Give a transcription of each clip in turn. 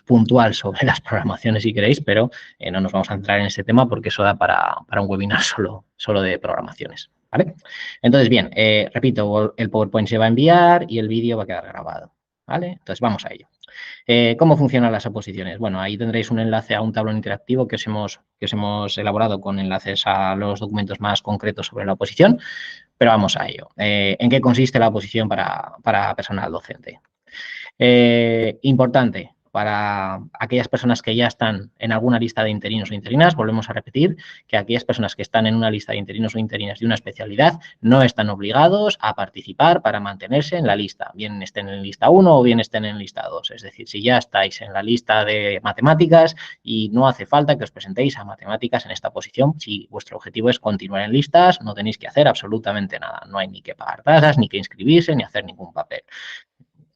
puntual sobre las programaciones si queréis, pero no nos vamos a entrar en este tema porque eso da para un webinar solo de programaciones, ¿vale? Entonces, bien, repito, el PowerPoint se va a enviar y el vídeo va a quedar grabado, ¿vale? Entonces, vamos a ello. ¿Cómo funcionan las oposiciones? Bueno, ahí tendréis un enlace a un tablón interactivo que os hemos elaborado con enlaces a los documentos más concretos sobre la oposición, pero vamos a ello. ¿En qué consiste la oposición para personal docente? Importante para aquellas personas que ya están en alguna lista de interinos o interinas, volvemos a repetir que aquellas personas que están en una lista de interinos o interinas de una especialidad no están obligados a participar para mantenerse en la lista, bien estén en lista 1 o bien estén en lista 2. Es decir, si ya estáis en la lista de matemáticas y no hace falta que os presentéis a matemáticas en esta posición, si vuestro objetivo es continuar en listas, no tenéis que hacer absolutamente nada. No hay ni que pagar tasas, ni que inscribirse, ni hacer ningún papel.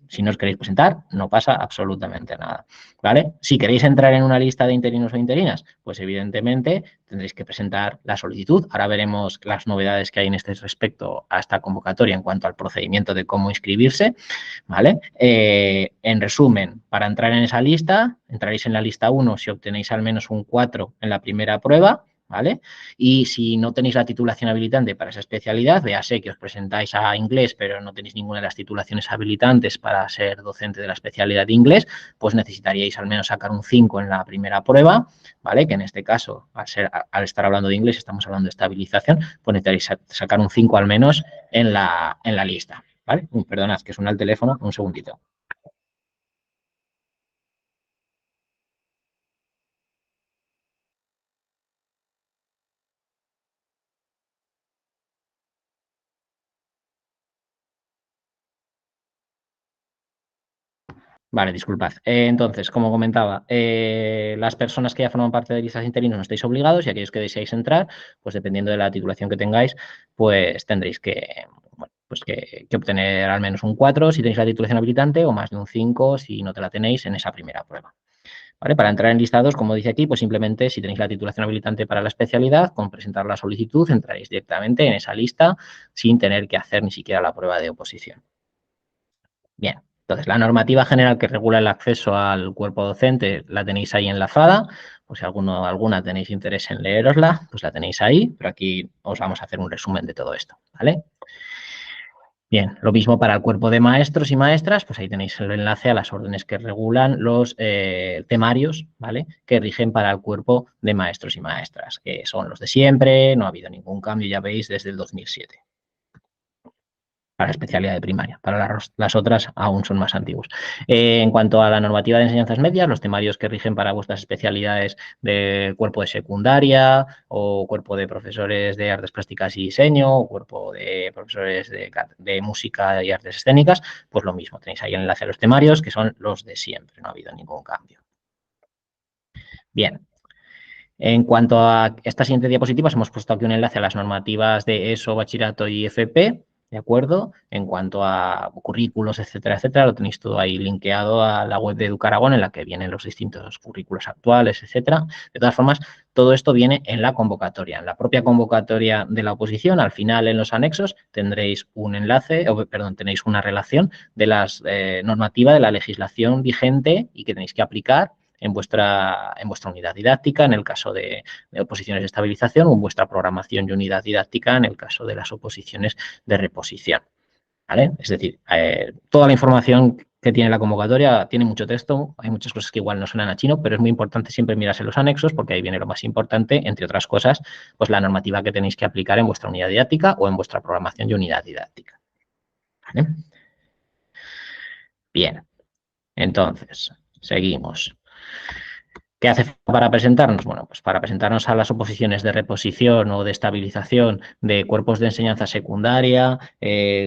Si no os queréis presentar, no pasa absolutamente nada, ¿vale? Si queréis entrar en una lista de interinos o interinas, pues evidentemente tendréis que presentar la solicitud. Ahora veremos las novedades que hay en este respecto a esta convocatoria en cuanto al procedimiento de cómo inscribirse, ¿vale? En resumen, para entrar en esa lista, entraréis en la lista 1 si obtenéis al menos un 4 en la primera prueba, ¿vale? Y si no tenéis la titulación habilitante para esa especialidad, véase que os presentáis a inglés, pero no tenéis ninguna de las titulaciones habilitantes para ser docente de la especialidad de inglés, pues necesitaríais al menos sacar un 5 en la primera prueba, ¿vale? Que en este caso, al estar hablando de inglés, estamos hablando de estabilización, pues necesitaréis sacar un 5 al menos en la lista, ¿vale? Perdonad, que suena el teléfono, un segundito. Vale, disculpad. Entonces, como comentaba, las personas que ya forman parte de listas interinos no estáis obligados y aquellos que deseáis entrar, pues dependiendo de la titulación que tengáis, pues tendréis bueno, pues que obtener al menos un 4 si tenéis la titulación habilitante o más de un 5 si no te la tenéis en esa primera prueba. ¿Vale? Para entrar en listados, como dice aquí, pues simplemente si tenéis la titulación habilitante para la especialidad, con presentar la solicitud entraréis directamente en esa lista sin tener que hacer ni siquiera la prueba de oposición. Bien, entonces la normativa general que regula el acceso al cuerpo docente la tenéis ahí enlazada, pues si alguna tenéis interés en leerosla, pues la tenéis ahí, pero aquí os vamos a hacer un resumen de todo esto, ¿vale? Bien, lo mismo para el cuerpo de maestros y maestras, pues ahí tenéis el enlace a las órdenes que regulan los temarios, ¿vale? Que rigen para el cuerpo de maestros y maestras, que son los de siempre, no ha habido ningún cambio, ya veis, desde el 2007. Para la especialidad de primaria. Para las otras aún son más antiguos. En cuanto a la normativa de enseñanzas medias, los temarios que rigen para vuestras especialidades de cuerpo de secundaria o cuerpo de profesores de artes plásticas y diseño o cuerpo de profesores de música y artes escénicas, pues lo mismo. Tenéis ahí el enlace a los temarios que son los de siempre. No ha habido ningún cambio. Bien. En cuanto a estas siguientes diapositivas, hemos puesto aquí un enlace a las normativas de ESO, bachillerato y FP, ¿de acuerdo? En cuanto a currículos, etcétera, etcétera, lo tenéis todo ahí linkeado a la web de Educaragón en la que vienen los distintos currículos actuales, etcétera. De todas formas, todo esto viene en la convocatoria. En la propia convocatoria de la oposición, al final en los anexos, tendréis un enlace, tenéis una relación de las normativa de la legislación vigente y que tenéis que aplicar en vuestra unidad didáctica, en el caso de oposiciones de estabilización, o en vuestra programación y unidad didáctica, en el caso de las oposiciones de reposición. ¿Vale? Es decir, toda la información que tiene la convocatoria tiene mucho texto, hay muchas cosas que igual no suenan a chino, pero es muy importante siempre mirarse los anexos porque ahí viene lo más importante, entre otras cosas, pues la normativa que tenéis que aplicar en vuestra unidad didáctica o en vuestra programación y unidad didáctica. ¿Vale? Bien, entonces, seguimos. ¿Qué hace para presentarnos? Bueno, pues para presentarnos a las oposiciones de reposición o de estabilización de cuerpos de enseñanza secundaria,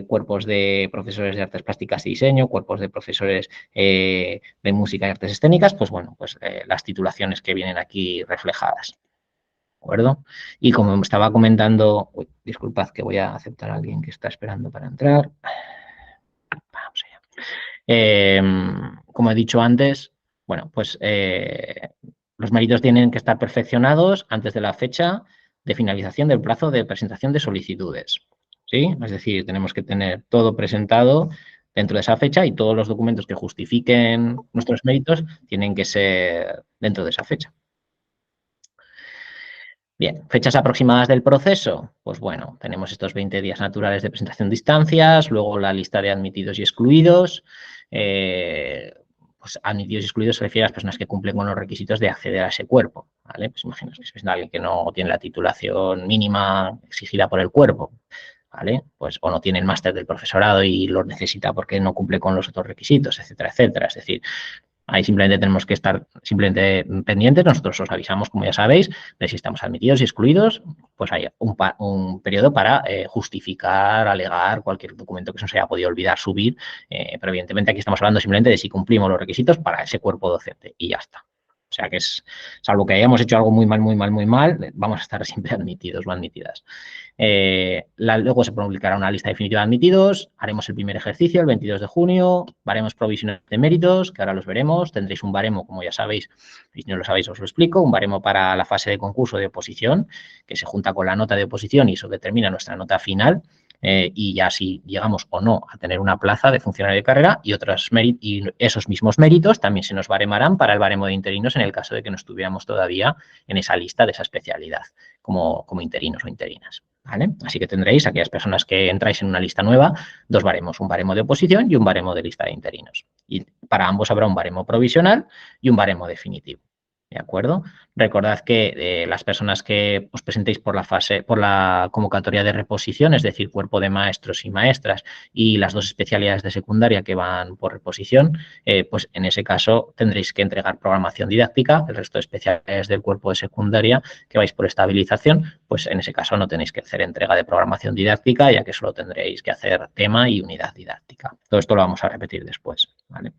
cuerpos de profesores de artes plásticas y diseño, cuerpos de profesores de música y artes escénicas, pues bueno, pues las titulaciones que vienen aquí reflejadas. ¿De acuerdo? Y como estaba comentando, disculpad que voy a aceptar a alguien que está esperando para entrar. Vamos allá. Como he dicho antes, bueno, pues los méritos tienen que estar perfeccionados antes de la fecha de finalización del plazo de presentación de solicitudes. ¿Sí? Es decir, tenemos que tener todo presentado dentro de esa fecha y todos los documentos que justifiquen nuestros méritos tienen que ser dentro de esa fecha. Bien, fechas aproximadas del proceso. Pues bueno, tenemos estos 20 días naturales de presentación de instancias, luego la lista de admitidos y excluidos. Pues admitidos y excluidos se refiere a las personas que cumplen con los requisitos de acceder a ese cuerpo, ¿vale? Pues imaginaos que es alguien que no tiene la titulación mínima exigida por el cuerpo, ¿vale? Pues o no tiene el máster del profesorado y lo necesita porque no cumple con los otros requisitos, etcétera, etcétera. Es decir, ahí simplemente tenemos que estar simplemente pendientes. Nosotros os avisamos, como ya sabéis, de si estamos admitidos y excluidos, pues hay un periodo para justificar, alegar cualquier documento que se nos haya podido olvidar subir. Pero evidentemente aquí estamos hablando simplemente de si cumplimos los requisitos para ese cuerpo docente y ya está. O sea que es, salvo que hayamos hecho algo muy mal, muy mal, muy mal, vamos a estar siempre admitidos o admitidas. Luego se publicará una lista definitiva de admitidos, haremos el primer ejercicio el 22 de junio, baremos provisionales de méritos, que ahora los veremos, tendréis un baremo, como ya sabéis, y si no lo sabéis os lo explico, un baremo para la fase de concurso de oposición, que se junta con la nota de oposición y eso determina nuestra nota final. Y ya si llegamos o no a tener una plaza de funcionario de carrera y esos mismos méritos también se nos baremarán para el baremo de interinos en el caso de que no estuviéramos todavía en esa lista de esa especialidad como interinos o interinas. ¿Vale? Así que tendréis, aquellas personas que entráis en una lista nueva, dos baremos, un baremo de oposición y un baremo de lista de interinos. Y para ambos habrá un baremo provisional y un baremo definitivo. ¿De acuerdo? Recordad que las personas que os presentéis por la convocatoria de reposición, es decir, cuerpo de maestros y maestras y las dos especialidades de secundaria que van por reposición, pues en ese caso tendréis que entregar programación didáctica. El resto de especialidades del cuerpo de secundaria que vais por estabilización, pues en ese caso no tenéis que hacer entrega de programación didáctica, ya que solo tendréis que hacer tema y unidad didáctica. Todo esto lo vamos a repetir después, ¿vale?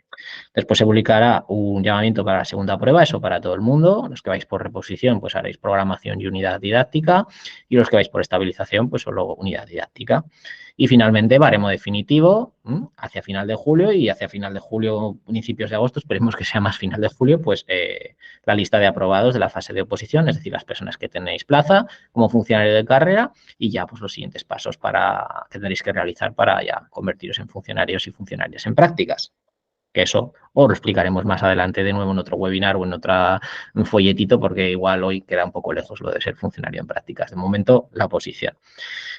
Después se publicará un llamamiento para la segunda prueba, eso para todo el mundo. Los que vais por reposición, pues haréis programación y unidad didáctica. Y los que vais por estabilización, pues solo unidad didáctica. Y finalmente, baremo definitivo hacia final de julio y hacia final de julio, principios de agosto, esperemos que sea más final de julio, pues la lista de aprobados de la fase de oposición, es decir, las personas que tenéis plaza como funcionario de carrera y ya pues los siguientes pasos que tendréis que realizar para ya convertiros en funcionarios y funcionarias en prácticas. Que eso os lo explicaremos más adelante de nuevo en otro webinar o en otro folletito, porque igual hoy queda un poco lejos lo de ser funcionario en prácticas. De momento, la posición.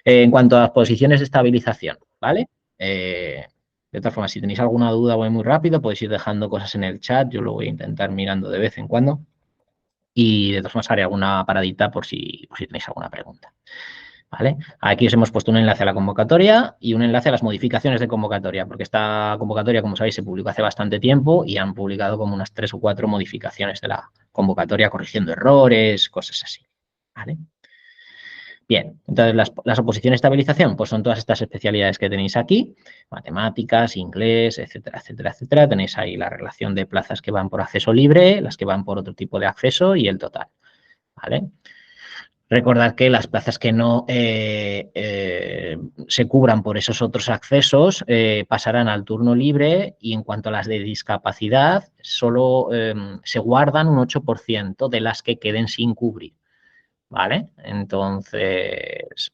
En cuanto a las posiciones de estabilización, ¿vale? De todas formas, si tenéis alguna duda, voy muy rápido, podéis ir dejando cosas en el chat, yo lo voy a intentar mirando de vez en cuando. Y de todas formas haré alguna paradita por si tenéis alguna pregunta. ¿Vale? Aquí os hemos puesto un enlace a la convocatoria y un enlace a las modificaciones de convocatoria, porque esta convocatoria, como sabéis, se publicó hace bastante tiempo y han publicado como unas 3 o 4 modificaciones de la convocatoria, corrigiendo errores, cosas así. ¿Vale? Bien, entonces las oposiciones de estabilización, pues son todas estas especialidades que tenéis aquí, matemáticas, inglés, etcétera, etcétera, etcétera. Tenéis ahí la relación de plazas que van por acceso libre, las que van por otro tipo de acceso y el total. ¿Vale? Recordad que las plazas que no se cubran por esos otros accesos pasarán al turno libre y en cuanto a las de discapacidad, solo se guardan un 8% de las que queden sin cubrir. ¿Vale? Entonces,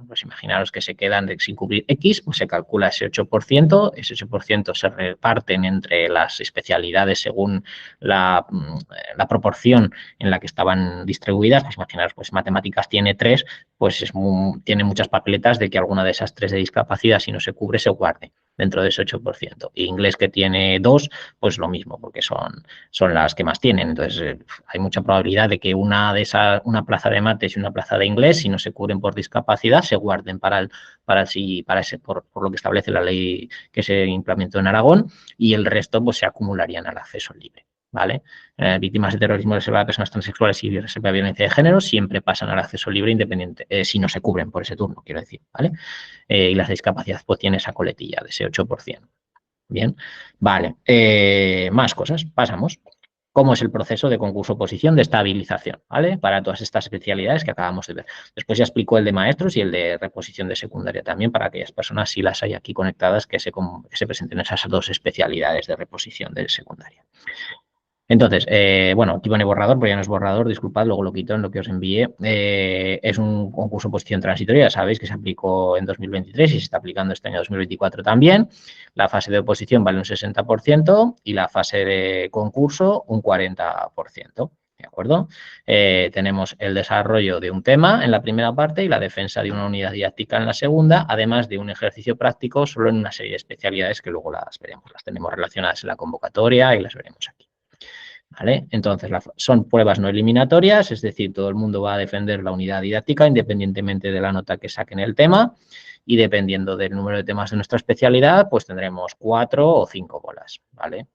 pues imaginaros que se quedan sin cubrir X, pues se calcula ese 8%, ese 8% se reparten entre las especialidades según la proporción en la que estaban distribuidas, pues imaginaros, pues matemáticas tiene 3, pues tiene muchas papeletas de que alguna de esas 3 de discapacidad, si no se cubre, se guarde dentro de ese 8%. Y inglés que tiene 2, pues lo mismo, porque son las que más tienen. Entonces, hay mucha probabilidad de que una plaza de mates y una plaza de inglés, si no se cubren por discapacidad, se guarden por lo que establece la ley que se implementó en Aragón y el resto pues se acumularían al acceso libre. ¿Vale? Víctimas de terrorismo, reserva de personas transexuales y reserva de violencia de género siempre pasan al acceso libre independiente, si no se cubren por ese turno, quiero decir, ¿vale? Y las de discapacidad pues tienen esa coletilla de ese 8%. Bien, vale. Más cosas, pasamos. ¿Cómo es el proceso de concurso-oposición de estabilización? ¿Vale? Para todas estas especialidades que acabamos de ver. Después ya explico el de maestros y el de reposición de secundaria también para aquellas personas, si las hay aquí conectadas, que se presenten esas dos especialidades de reposición de secundaria. Entonces, bueno, aquí pone borrador, pero ya no es borrador, disculpad, luego lo quito en lo que os envié. Es un concurso de oposición transitoria, ya sabéis que se aplicó en 2023 y se está aplicando este año 2024 también. La fase de oposición vale un 60% y la fase de concurso un 40%. ¿De acuerdo? Tenemos el desarrollo de un tema en la primera parte y la defensa de una unidad didáctica en la segunda, además de un ejercicio práctico solo en una serie de especialidades que luego las veremos, las tenemos relacionadas en la convocatoria y las veremos aquí. ¿Vale? Entonces, son pruebas no eliminatorias, es decir, todo el mundo va a defender la unidad didáctica independientemente de la nota que saquen el tema y dependiendo del número de temas de nuestra especialidad, pues tendremos 4 o 5 bolas, ¿vale?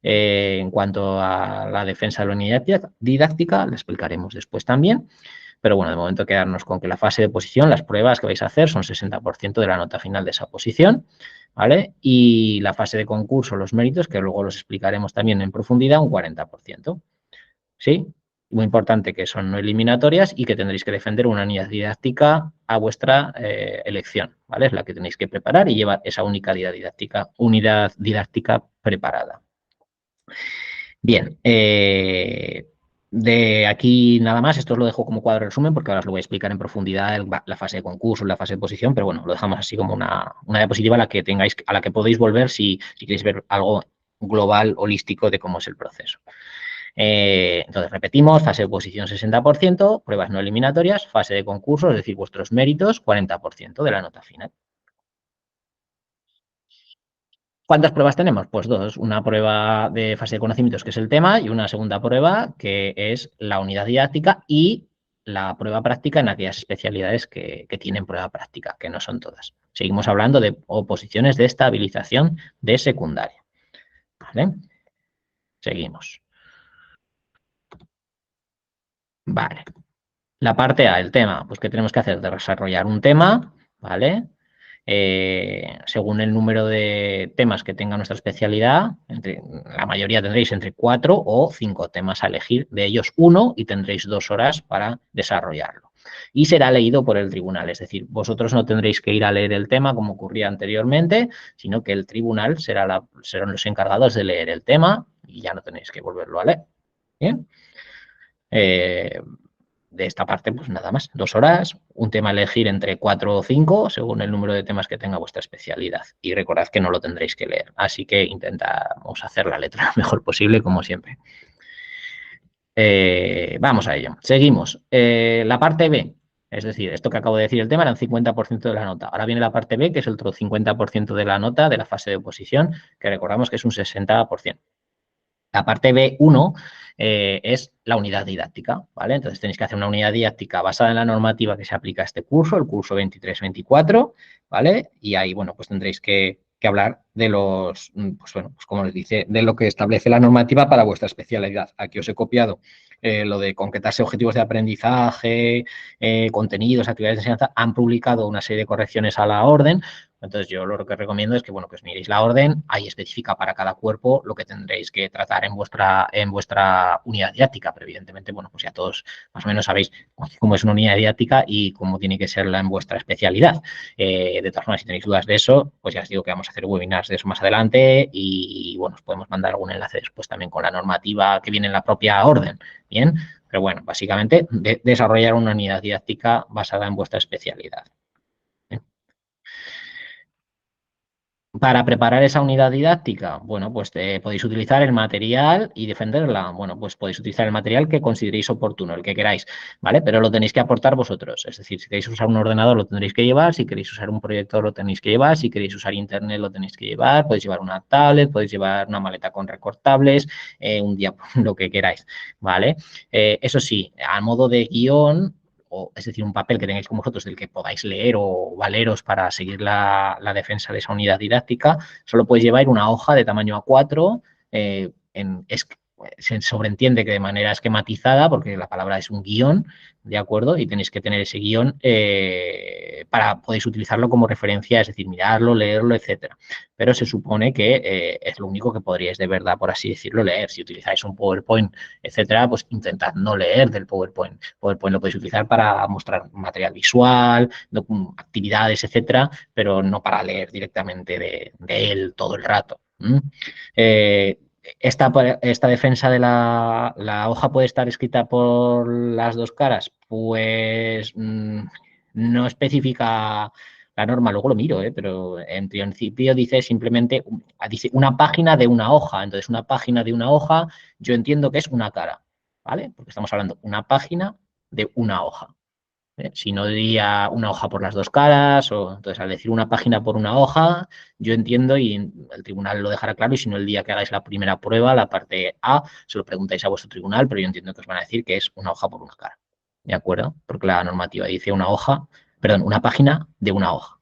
En cuanto a la defensa de la unidad didáctica, la explicaremos después también, pero bueno, de momento quedarnos con que la fase de oposición, las pruebas que vais a hacer son 60% de la nota final de esa oposición, ¿vale? Y la fase de concurso, los méritos, que luego los explicaremos también en profundidad, un 40%, ¿sí? Muy importante que son no eliminatorias y que tendréis que defender una unidad didáctica a vuestra elección, ¿vale? Es la que tenéis que preparar y llevar esa unidad didáctica preparada. Bien, de aquí nada más, esto os lo dejo como cuadro de resumen porque ahora os lo voy a explicar en profundidad la fase de concurso, la fase de posición, pero bueno, lo dejamos así como una diapositiva a la que tengáis, a la que podéis volver si queréis ver algo global, holístico de cómo es el proceso. Entonces, repetimos, fase de oposición 60%, pruebas no eliminatorias, fase de concurso, es decir, vuestros méritos, 40% de la nota final. ¿Cuántas pruebas tenemos? Pues dos. Una prueba de fase de conocimientos, que es el tema, y una segunda prueba, que es la unidad didáctica y la prueba práctica en aquellas especialidades que tienen prueba práctica, que no son todas. Seguimos hablando de oposiciones de estabilización de secundaria. ¿Vale? Seguimos. Vale. La parte A, el tema, pues ¿qué tenemos que hacer? Desarrollar un tema, ¿vale? Según el número de temas que tenga nuestra especialidad, la mayoría tendréis entre 4 o 5 temas a elegir, de ellos uno y tendréis 2 horas para desarrollarlo. Y será leído por el tribunal, es decir, vosotros no tendréis que ir a leer el tema como ocurría anteriormente, sino que el tribunal serán los encargados de leer el tema y ya no tenéis que volverlo a leer. Bien. De esta parte, pues nada más, 2 horas, un tema a elegir entre 4 o 5, según el número de temas que tenga vuestra especialidad. Y recordad que no lo tendréis que leer, así que intentamos hacer la letra lo mejor posible, como siempre. Vamos a ello. Seguimos. La parte B, es decir, esto que acabo de decir, el tema era un 50% de la nota. Ahora viene la parte B, que es el otro 50% de la nota de la fase de oposición, que recordamos que es un 60%. La parte B1 es la unidad didáctica, ¿vale? Entonces tenéis que hacer una unidad didáctica basada en la normativa que se aplica a este curso, el curso 23-24, ¿vale? Y ahí, bueno, pues tendréis que hablar de los, pues bueno, pues como les dice, de lo que establece la normativa para vuestra especialidad. Aquí os he copiado lo de concretarse objetivos de aprendizaje, contenidos, actividades de enseñanza. Han publicado una serie de correcciones a la orden. Entonces, yo lo que recomiendo es que, bueno, que os miréis la orden, ahí especifica para cada cuerpo lo que tendréis que tratar en vuestra unidad didáctica, pero evidentemente, bueno, pues ya todos más o menos sabéis cómo es una unidad didáctica y cómo tiene que serla en vuestra especialidad. De todas formas, si tenéis dudas de eso, pues ya os digo que vamos a hacer webinars de eso más adelante y, bueno, os podemos mandar algún enlace después también con la normativa que viene en la propia orden, ¿bien? Pero bueno, básicamente, desarrollar una unidad didáctica basada en vuestra especialidad. Para preparar esa unidad didáctica, bueno, pues podéis utilizar el material y defenderla. Bueno, pues podéis utilizar el material que consideréis oportuno, el que queráis, ¿vale? Pero lo tenéis que aportar vosotros. Es decir, si queréis usar un ordenador lo tendréis que llevar, si queréis usar un proyector lo tenéis que llevar, si queréis usar internet lo tenéis que llevar, podéis llevar una tablet, podéis llevar una maleta con recortables, un día lo que queráis, ¿vale? Eso sí, a modo de guión, es decir, un papel que tengáis con vosotros del que podáis leer o valeros para seguir la defensa de esa unidad didáctica, solo podéis llevar una hoja de tamaño A4, se sobreentiende que de manera esquematizada, porque la palabra es un guión, ¿de acuerdo? Y tenéis que tener ese guión para podéis utilizarlo como referencia, es decir, mirarlo, leerlo, etcétera. Pero se supone que es lo único que podríais de verdad, por así decirlo, leer. Si utilizáis un PowerPoint, etcétera, pues intentad no leer del PowerPoint. PowerPoint lo podéis utilizar para mostrar material visual, actividades, etcétera, pero no para leer directamente de él todo el rato. esta defensa de la hoja puede estar escrita por las dos caras, pues no especifica la norma, luego lo miro, pero en principio dice simplemente dice una página de una hoja. Entonces, una página de una hoja yo entiendo que es una cara, ¿vale? Porque estamos hablando de una página de una hoja. Si no diría una hoja por las dos caras, o entonces al decir una página por una hoja, yo entiendo y el tribunal lo dejará claro, y si no, el día que hagáis la primera prueba, la parte A, se lo preguntáis a vuestro tribunal, pero yo entiendo que os van a decir que es una hoja por una cara. ¿De acuerdo? Porque la normativa dice una hoja, perdón, una página de una hoja.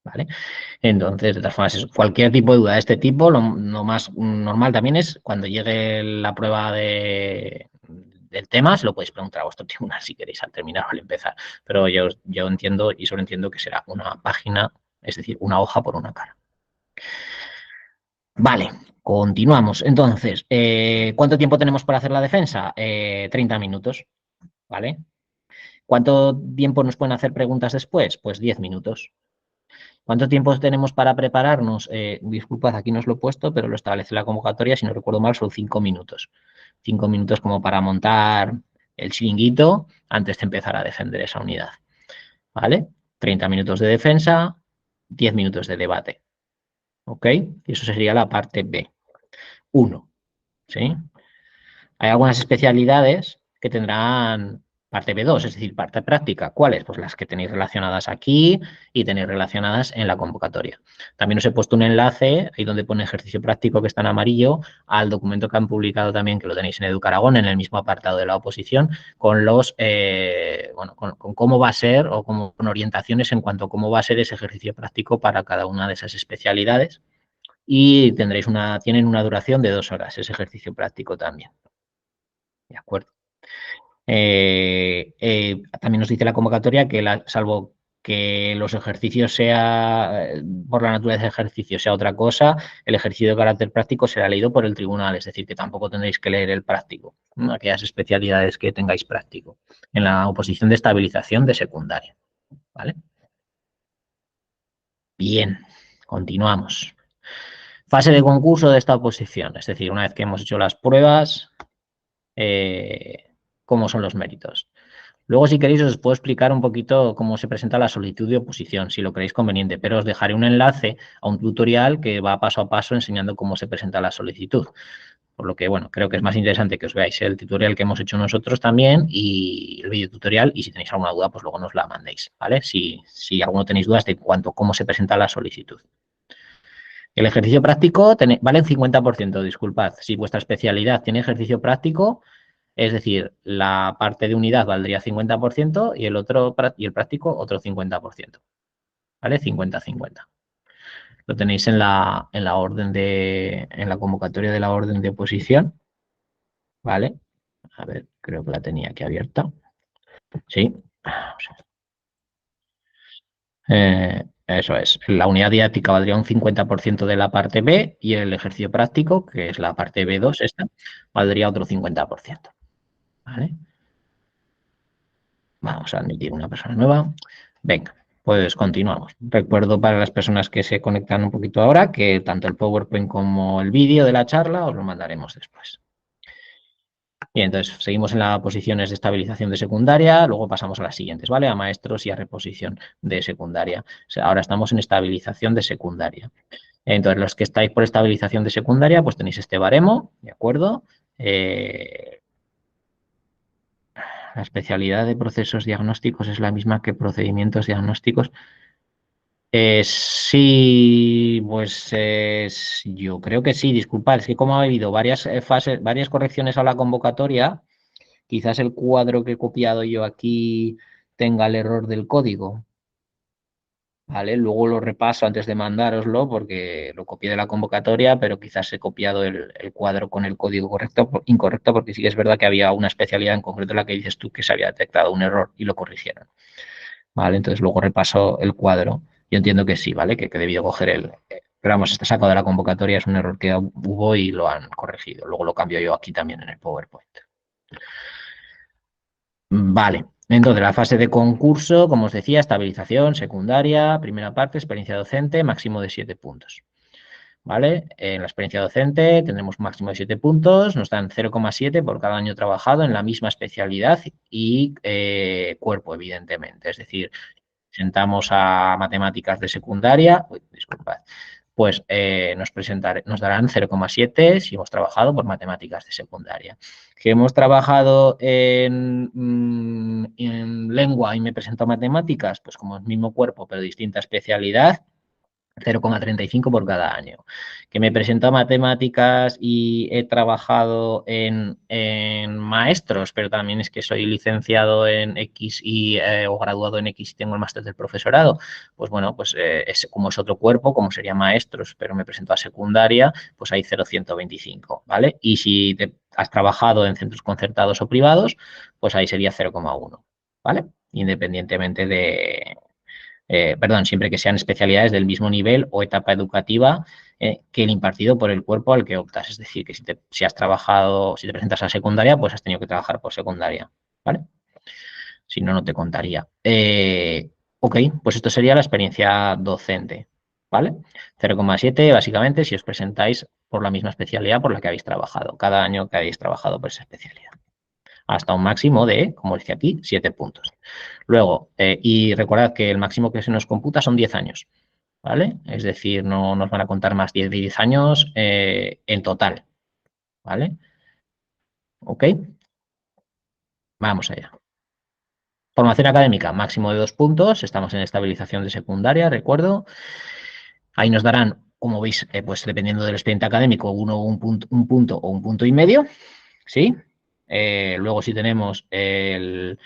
¿Vale? Entonces, de todas formas, cualquier tipo de duda de este tipo, lo más normal también es cuando llegue la prueba del tema, se lo podéis preguntar a vuestro tribunal si queréis al terminar o al empezar. Pero yo entiendo y solo entiendo que será una página, es decir, una hoja por una cara. Vale, continuamos. Entonces, ¿cuánto tiempo tenemos para hacer la defensa? 30 minutos, ¿vale? ¿Cuánto tiempo nos pueden hacer preguntas después? Pues 10 minutos. ¿Cuánto tiempo tenemos para prepararnos? Disculpad, aquí no os lo he puesto, pero lo establece la convocatoria, si no recuerdo mal, son 5 minutos. 5 minutos como para montar el chiringuito antes de empezar a defender esa unidad. ¿Vale? 30 minutos de defensa, 10 minutos de debate. ¿Ok? Y eso sería la parte B. 1. ¿Sí? Hay algunas especialidades que tendrán parte B2, es decir, parte práctica. ¿Cuáles? Pues las que tenéis relacionadas aquí y tenéis relacionadas en la convocatoria. También os he puesto un enlace, ahí donde pone ejercicio práctico, que está en amarillo, al documento que han publicado también, que lo tenéis en Educaragón, en el mismo apartado de la oposición, con los, con cómo va a ser o con orientaciones en cuanto a cómo va a ser ese ejercicio práctico para cada una de esas especialidades. Y tienen una duración de 2 horas, ese ejercicio práctico también. ¿De acuerdo? También nos dice la convocatoria que, salvo que los ejercicios por la naturaleza del ejercicio sea otra cosa, el ejercicio de carácter práctico será leído por el tribunal, es decir, que tampoco tendréis que leer el práctico, ¿no? Aquellas especialidades que tengáis práctico, en la oposición de estabilización de secundaria. ¿Vale? Bien, continuamos. Fase de concurso de esta oposición, es decir, una vez que hemos hecho las pruebas, ¿cómo son los méritos? Luego, si queréis, os puedo explicar un poquito cómo se presenta la solicitud de oposición, si lo creéis conveniente, pero os dejaré un enlace a un tutorial que va paso a paso enseñando cómo se presenta la solicitud. Por lo que, bueno, creo que es más interesante que os veáis el tutorial que hemos hecho nosotros también y el vídeo tutorial, y si tenéis alguna duda, pues luego nos la mandéis, ¿vale? Si alguno tenéis dudas de cómo se presenta la solicitud. El ejercicio práctico vale un 50%, disculpad. Si vuestra especialidad tiene ejercicio práctico, es decir, la parte de unidad valdría 50% y el práctico otro 50%. ¿Vale? 50-50. Lo tenéis en la convocatoria de la orden de oposición. ¿Vale? A ver, creo que la tenía aquí abierta. Sí. Eso es. La unidad didáctica valdría un 50% de la parte B y el ejercicio práctico, que es la parte B2 esta, valdría otro 50%. ¿Vale? Vamos a admitir una persona nueva. Venga, pues continuamos. Recuerdo para las personas que se conectan un poquito ahora que tanto el PowerPoint como el vídeo de la charla os lo mandaremos después. Y entonces seguimos en las posiciones de estabilización de secundaria, luego pasamos a las siguientes, ¿vale? A maestros y a reposición de secundaria. O sea, ahora estamos en estabilización de secundaria. Entonces, los que estáis por estabilización de secundaria, pues tenéis este baremo, ¿de acuerdo? La especialidad de procesos diagnósticos es la misma que procedimientos diagnósticos. Sí, pues yo creo que sí, disculpad, es que como ha habido varias fases, varias correcciones a la convocatoria, quizás el cuadro que he copiado yo aquí tenga el error del código. ¿Vale? Luego lo repaso antes de mandároslo porque lo copié de la convocatoria, pero quizás he copiado el cuadro con el código incorrecto, porque sí que es verdad que había una especialidad en concreto en la que dices tú que se había detectado un error y lo corrigieron. ¿Vale? Entonces luego repaso el cuadro. Yo entiendo que sí, ¿vale? Que he debido coger pero vamos, este sacado de la convocatoria es un error que hubo y lo han corregido. Luego lo cambio yo aquí también en el PowerPoint. Vale, entonces la fase de concurso, como os decía, estabilización, secundaria, primera parte, experiencia docente, máximo de 7 puntos. ¿vale? En la experiencia docente tendremos un máximo de 7 puntos, nos dan 0,7 por cada año trabajado en la misma especialidad y cuerpo, evidentemente. Es decir, presentamos a matemáticas de secundaria, disculpad, pues nos darán 0,7 si hemos trabajado por matemáticas de secundaria. Que hemos trabajado en lengua y me presento a matemáticas, pues como el mismo cuerpo pero distinta especialidad, 0,35 por cada año. Que me presento a matemáticas y he trabajado en maestros, pero también es que soy licenciado en X o graduado en X y tengo el máster del profesorado. Pues bueno, pues como es otro cuerpo, como sería maestros, pero me presento a secundaria, pues hay 0,125, ¿vale? Y si has trabajado en centros concertados o privados, pues ahí sería 0,1, ¿vale? Independientemente perdón, siempre que sean especialidades del mismo nivel o etapa educativa que el impartido por el cuerpo al que optas. Es decir, que si has trabajado, si te presentas a secundaria, pues has tenido que trabajar por secundaria, ¿vale? Si no, no te contaría. Ok, pues esto sería la experiencia docente, ¿vale? 0,7 básicamente si os presentáis por la misma especialidad por la que habéis trabajado, cada año que habéis trabajado por esa especialidad hasta un máximo de, como dice aquí, 7 puntos. Luego, y recordad que el máximo que se nos computa son 10 años, ¿vale? Es decir, no nos van a contar más 10 años en total, ¿vale? ¿Ok? Vamos allá. Formación académica, máximo de 2 puntos. Estamos en estabilización de secundaria, recuerdo. Ahí nos darán, como veis, pues dependiendo del expediente académico, un punto o un punto y medio, ¿sí? Luego, si tenemos el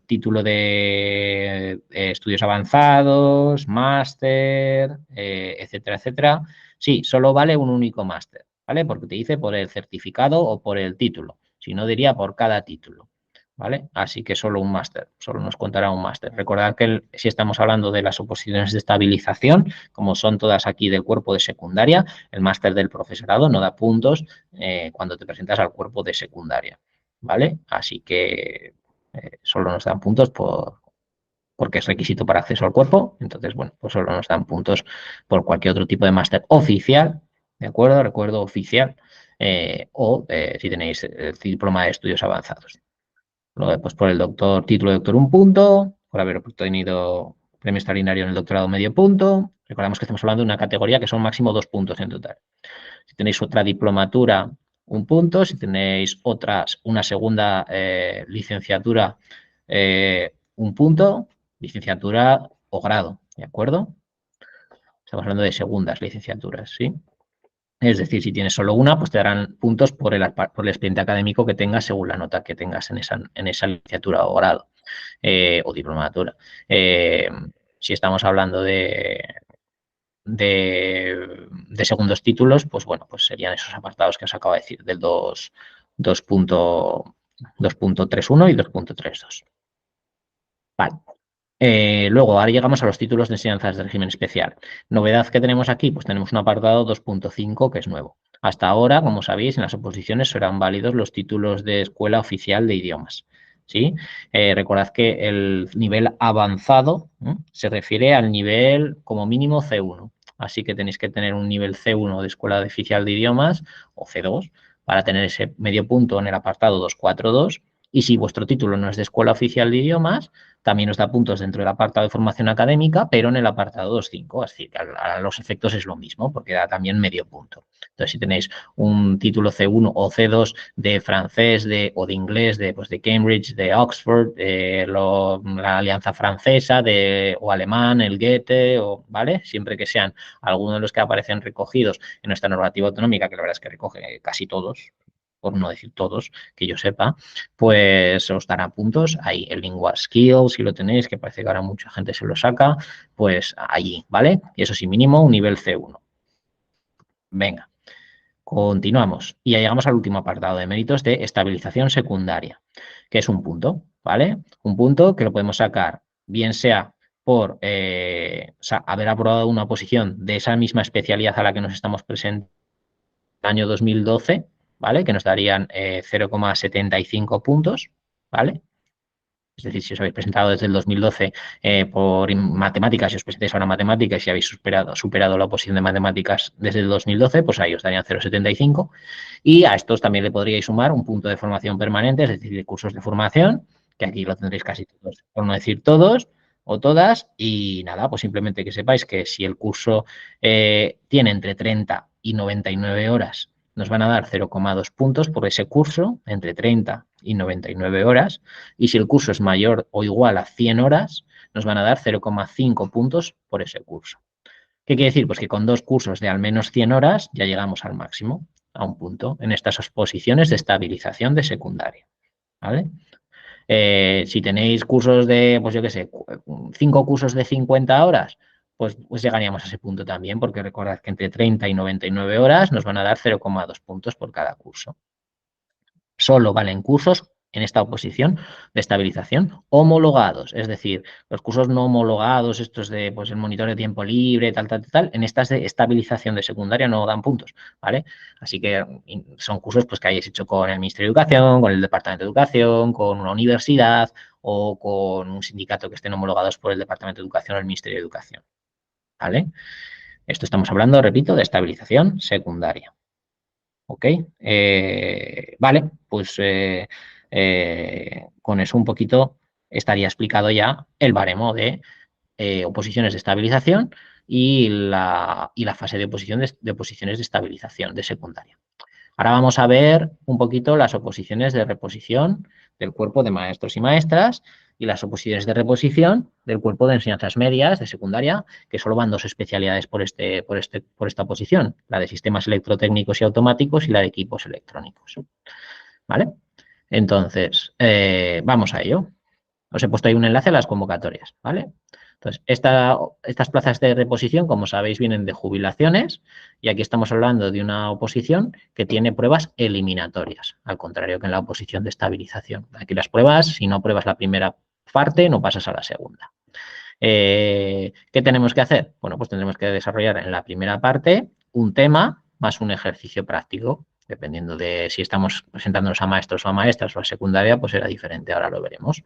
título de estudios avanzados, máster, etcétera, etcétera. Sí, solo vale un único máster, ¿vale? Porque te dice por el certificado o por el título. Si no, diría por cada título, ¿vale? Así que solo un máster, solo nos contará un máster. Recordad que si estamos hablando de las oposiciones de estabilización, como son todas aquí del cuerpo de secundaria, el máster del profesorado no da puntos cuando te presentas al cuerpo de secundaria, ¿vale? Así que solo nos dan puntos porque es requisito para acceso al cuerpo. Entonces, bueno, pues solo nos dan puntos por cualquier otro tipo de máster oficial, ¿de acuerdo? Recuerdo oficial, si tenéis el diploma de estudios avanzados. Luego, pues por el título de doctor, un punto, por haber obtenido premio extraordinario en el doctorado, medio punto. Recordamos que estamos hablando de una categoría que son máximo 2 puntos en total. Si tenéis otra diplomatura, un punto. Si tenéis una segunda licenciatura, un punto. Licenciatura o grado, ¿de acuerdo? Estamos hablando de segundas licenciaturas, ¿sí? Es decir, si tienes solo una, pues te darán puntos por el expediente académico que tengas según la nota que tengas en esa licenciatura o grado o diplomatura. Si estamos hablando de segundos títulos, pues bueno, pues serían esos apartados que os acabo de decir, del 2.31 y 2.32. Vale. Luego, ahora llegamos a los títulos de enseñanzas de régimen especial. Novedad que tenemos aquí, pues tenemos un apartado 2.5 que es nuevo. Hasta ahora, como sabéis, en las oposiciones serán válidos los títulos de escuela oficial de idiomas. ¿Sí? Recordad que el nivel avanzado se refiere al nivel como mínimo C1. Así que tenéis que tener un nivel C1 de escuela oficial de idiomas o C2 para tener ese medio punto en el apartado 242. Y si vuestro título no es de escuela oficial de idiomas, también nos da puntos dentro del apartado de formación académica, pero en el apartado 2.5, así que a los efectos es lo mismo, porque da también medio punto. Entonces, si tenéis un título C1 o C2 de francés o de inglés, pues de Cambridge, de Oxford, la Alianza Francesa o alemán, el Goethe, ¿vale? Siempre que sean algunos de los que aparecen recogidos en nuestra normativa autonómica, que la verdad es que recoge casi todos, por no decir todos, que yo sepa, pues os dará puntos ahí. El Lingual Skills, si lo tenéis, que parece que ahora mucha gente se lo saca, pues allí, ¿vale? Y eso sí, mínimo un nivel C1. Venga, continuamos. Y ya llegamos al último apartado de méritos de estabilización secundaria, que es un punto, ¿vale? Un punto que lo podemos sacar, bien sea por haber aprobado una oposición de esa misma especialidad a la que nos estamos presentando año 2012, ¿vale? Que nos darían 0,75 puntos, ¿vale? Es decir, si os habéis presentado desde el 2012 por matemáticas, si os presentáis ahora matemáticas y si habéis superado la oposición de matemáticas desde el 2012, pues ahí os darían 0,75. Y a estos también le podríais sumar un punto de formación permanente, es decir, de cursos de formación, que aquí lo tendréis casi todos, por no decir todos o todas. Y nada, pues simplemente que sepáis que si el curso tiene entre 30 y 99 horas, nos van a dar 0,2 puntos por ese curso, entre 30 y 99 horas. Y si el curso es mayor o igual a 100 horas, nos van a dar 0,5 puntos por ese curso. ¿Qué quiere decir? Pues que con 2 cursos de al menos 100 horas ya llegamos al máximo, a un punto, en estas exposiciones de estabilización de secundaria. ¿Vale? Si tenéis cursos de, pues yo qué sé, 5 cursos de 50 horas, pues llegaríamos a ese punto también, porque recordad que entre 30 y 99 horas nos van a dar 0,2 puntos por cada curso. Solo valen cursos en esta oposición de estabilización homologados, es decir, los cursos no homologados, estos de pues el monitor de tiempo libre, tal, en estas de estabilización de secundaria no dan puntos, ¿vale? Así que son cursos pues que hayáis hecho con el Ministerio de Educación, con el Departamento de Educación, con una universidad o con un sindicato que estén homologados por el Departamento de Educación o el Ministerio de Educación, ¿vale? Esto estamos hablando, repito, de estabilización secundaria. ¿Ok? Vale, pues con eso un poquito estaría explicado ya el baremo de oposiciones de estabilización y la fase de oposiciones de estabilización de secundaria. Ahora vamos a ver un poquito las oposiciones de reposición del cuerpo de maestros y maestras y las oposiciones de reposición del cuerpo de enseñanzas medias de secundaria, que solo van 2 especialidades por esta oposición, la de sistemas electrotécnicos y automáticos y la de equipos electrónicos. ¿Vale? Entonces, vamos a ello. Os he puesto ahí un enlace a las convocatorias, ¿vale? Entonces, estas plazas de reposición, como sabéis, vienen de jubilaciones y aquí estamos hablando de una oposición que tiene pruebas eliminatorias, al contrario que en la oposición de estabilización. Aquí las pruebas, si no pruebas la primera parte, no pasas a la segunda. ¿Qué tenemos que hacer? Bueno, pues tendremos que desarrollar en la primera parte un tema más un ejercicio práctico. Dependiendo de si estamos presentándonos a maestros o a maestras o a secundaria, pues será diferente, ahora lo veremos.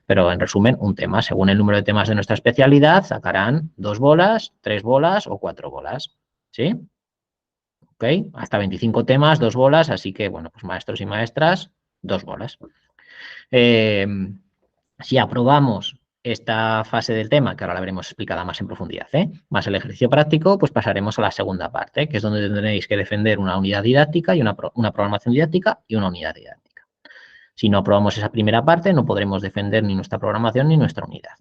Pero en resumen, un tema. Según el número de temas de nuestra especialidad, sacarán 2 bolas, 3 bolas o 4 bolas. ¿Sí? ¿Ok? Hasta 25 temas, 2 bolas, así que, bueno, pues maestros y maestras, 2 bolas. Eh, si aprobamos esta fase del tema, que ahora la veremos explicada más en profundidad, más el ejercicio práctico, pues pasaremos a la segunda parte, que es donde tendréis que defender una unidad didáctica y una programación didáctica y una unidad didáctica. Si no aprobamos esa primera parte, no podremos defender ni nuestra programación ni nuestra unidad.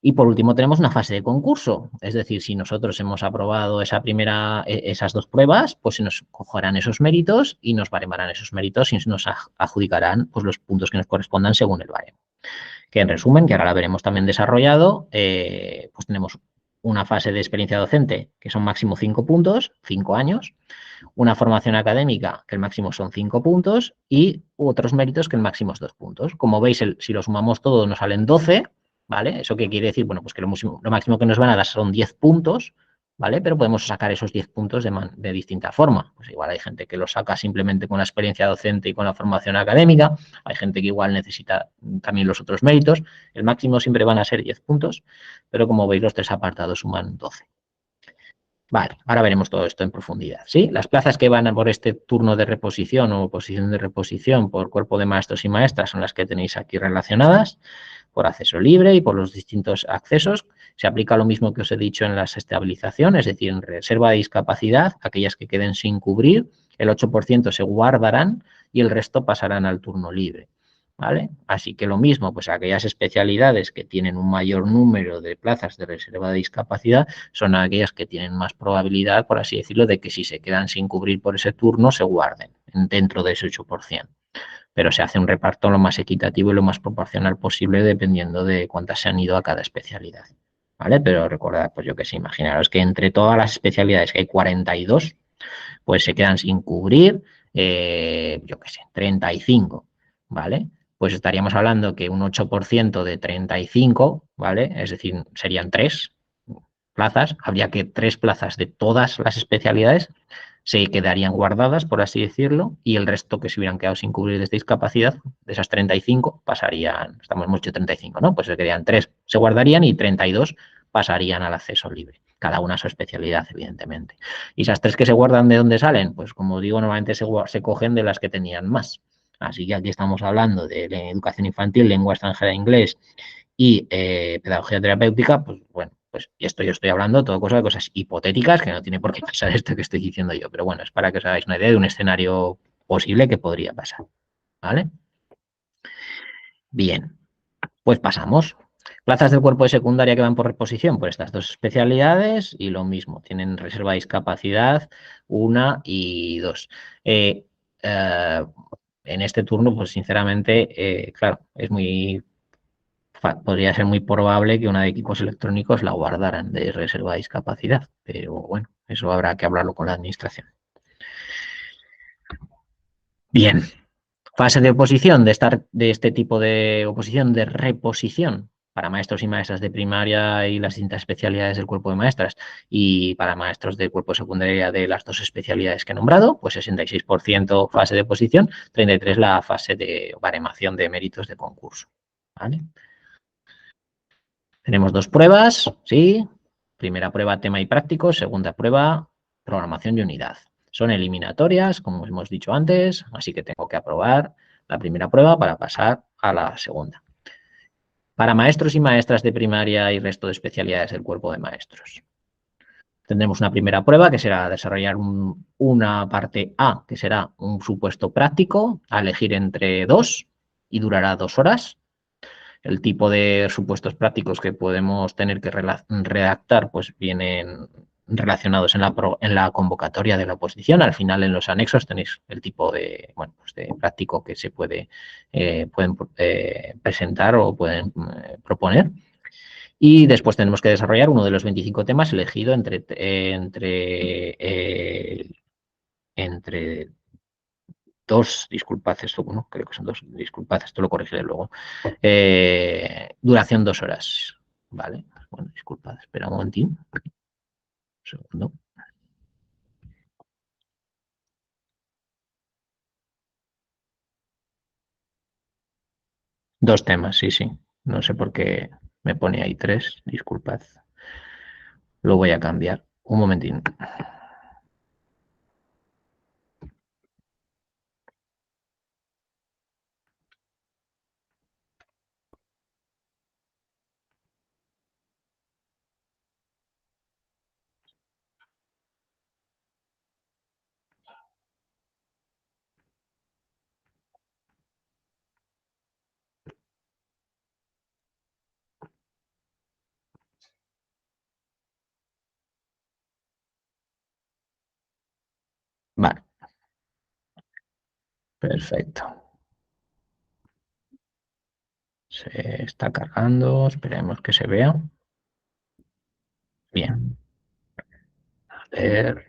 Y por último tenemos una fase de concurso, es decir, si nosotros hemos aprobado esas 2 pruebas, pues se nos cogerán esos méritos y nos baremarán esos méritos y nos adjudicarán pues, los puntos que nos correspondan según el baremo. Que en resumen, que ahora la veremos también desarrollado, pues tenemos una fase de experiencia docente que son máximo 5 puntos, 5 años, una formación académica que el máximo son 5 puntos y otros méritos que el máximo es 2 puntos. Como veis, si lo sumamos todo nos salen 12, ¿vale? ¿Eso qué quiere decir? Bueno, pues que lo máximo que nos van a dar son 10 puntos, ¿vale? Pero podemos sacar esos 10 puntos de distinta forma. Pues igual hay gente que lo saca simplemente con la experiencia docente y con la formación académica, hay gente que igual necesita también los otros méritos. El máximo siempre van a ser 10 puntos, pero como veis los 3 apartados suman 12. Vale, ahora veremos todo esto en profundidad, ¿sí? Las plazas que van por este turno de reposición o posición de reposición por cuerpo de maestros y maestras son las que tenéis aquí relacionadas, por acceso libre y por los distintos accesos. Se aplica lo mismo que os he dicho en las estabilizaciones, es decir, en reserva de discapacidad, aquellas que queden sin cubrir, el 8% se guardarán y el resto pasarán al turno libre. ¿Vale? Así que lo mismo, pues aquellas especialidades que tienen un mayor número de plazas de reserva de discapacidad son aquellas que tienen más probabilidad, por así decirlo, de que si se quedan sin cubrir por ese turno se guarden dentro de ese 8%. Pero se hace un reparto lo más equitativo y lo más proporcional posible dependiendo de cuántas se han ido a cada especialidad. ¿Vale? Pero recordad, pues yo que sé, imaginaros que entre todas las especialidades que hay 42, pues se quedan sin cubrir, yo que sé, 35, ¿vale? Pues estaríamos hablando que un 8% de 35, ¿vale? Es decir, serían 3 plazas, habría que 3 plazas de todas las especialidades se quedarían guardadas, por así decirlo, y el resto que se hubieran quedado sin cubrir de esta discapacidad, de esas 35, pasarían, estamos mucho 35, ¿no? Pues se quedarían 3, se guardarían y 32 pasarían al acceso libre, cada una a su especialidad, evidentemente. Y esas 3 que se guardan, ¿de dónde salen? Pues como digo, normalmente se cogen de las que tenían más. Así que aquí estamos hablando de educación infantil, lengua extranjera, inglés y pedagogía terapéutica, pues bueno, pues esto yo estoy hablando todo cosa de cosas hipotéticas que no tiene por qué pasar esto que estoy diciendo yo, pero bueno, es para que os hagáis una idea de un escenario posible que podría pasar, ¿vale? Bien, pues pasamos. Plazas del cuerpo de secundaria que van por reposición, por estas dos especialidades y lo mismo, tienen reserva de discapacidad 1 y 2. Eh, en este turno, pues sinceramente, claro, es muy podría ser muy probable que una de equipos electrónicos la guardaran de reserva de discapacidad, pero bueno, eso habrá que hablarlo con la administración. Bien, fase de oposición de este tipo de oposición de reposición para maestros y maestras de primaria y las distintas especialidades del cuerpo de maestras y para maestros del cuerpo de secundaria de las dos especialidades que he nombrado, pues 66% fase de oposición, 33% la fase de baremación de méritos de concurso. ¿Vale? Tenemos 2 pruebas, ¿sí? Primera prueba, tema y práctico. Segunda prueba, programación y unidad. Son eliminatorias, como hemos dicho antes, así que tengo que aprobar la primera prueba para pasar a la segunda. Para maestros y maestras de primaria y resto de especialidades del cuerpo de maestros. Tendremos una primera prueba que será desarrollar una parte A, que será un supuesto práctico, a elegir entre 2 y durará 2 horas. El tipo de supuestos prácticos que podemos tener que redactar pues vienen relacionados en la convocatoria de la oposición. Al final, en los anexos tenéis el tipo de, bueno, pues de práctico que se pueden presentar o pueden proponer. Y después tenemos que desarrollar uno de los 25 temas elegido entre dos, disculpad, esto, bueno, creo que son dos, disculpad, esto lo corregiré luego. Duración 2 horas, ¿vale? Bueno, disculpad, espera un momentín. Un segundo. Dos temas, sí, sí. No sé por qué me pone ahí 3, disculpad. Lo voy a cambiar. Un momentín. Vale, perfecto. Se está cargando, esperemos que se vea. Bien. A ver,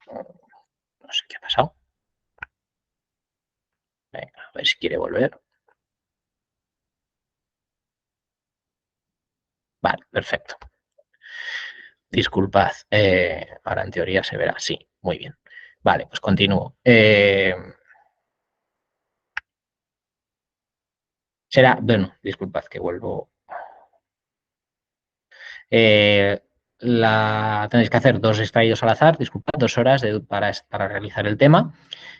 no sé qué ha pasado. Venga, a ver si quiere volver. Vale, perfecto. Disculpad. Ahora en teoría se verá. Sí, muy bien. Vale, pues continúo. Será, bueno, disculpad que vuelvo. Eh, Tenéis que hacer 2 extraídos al azar, disculpad, 2 horas para realizar el tema.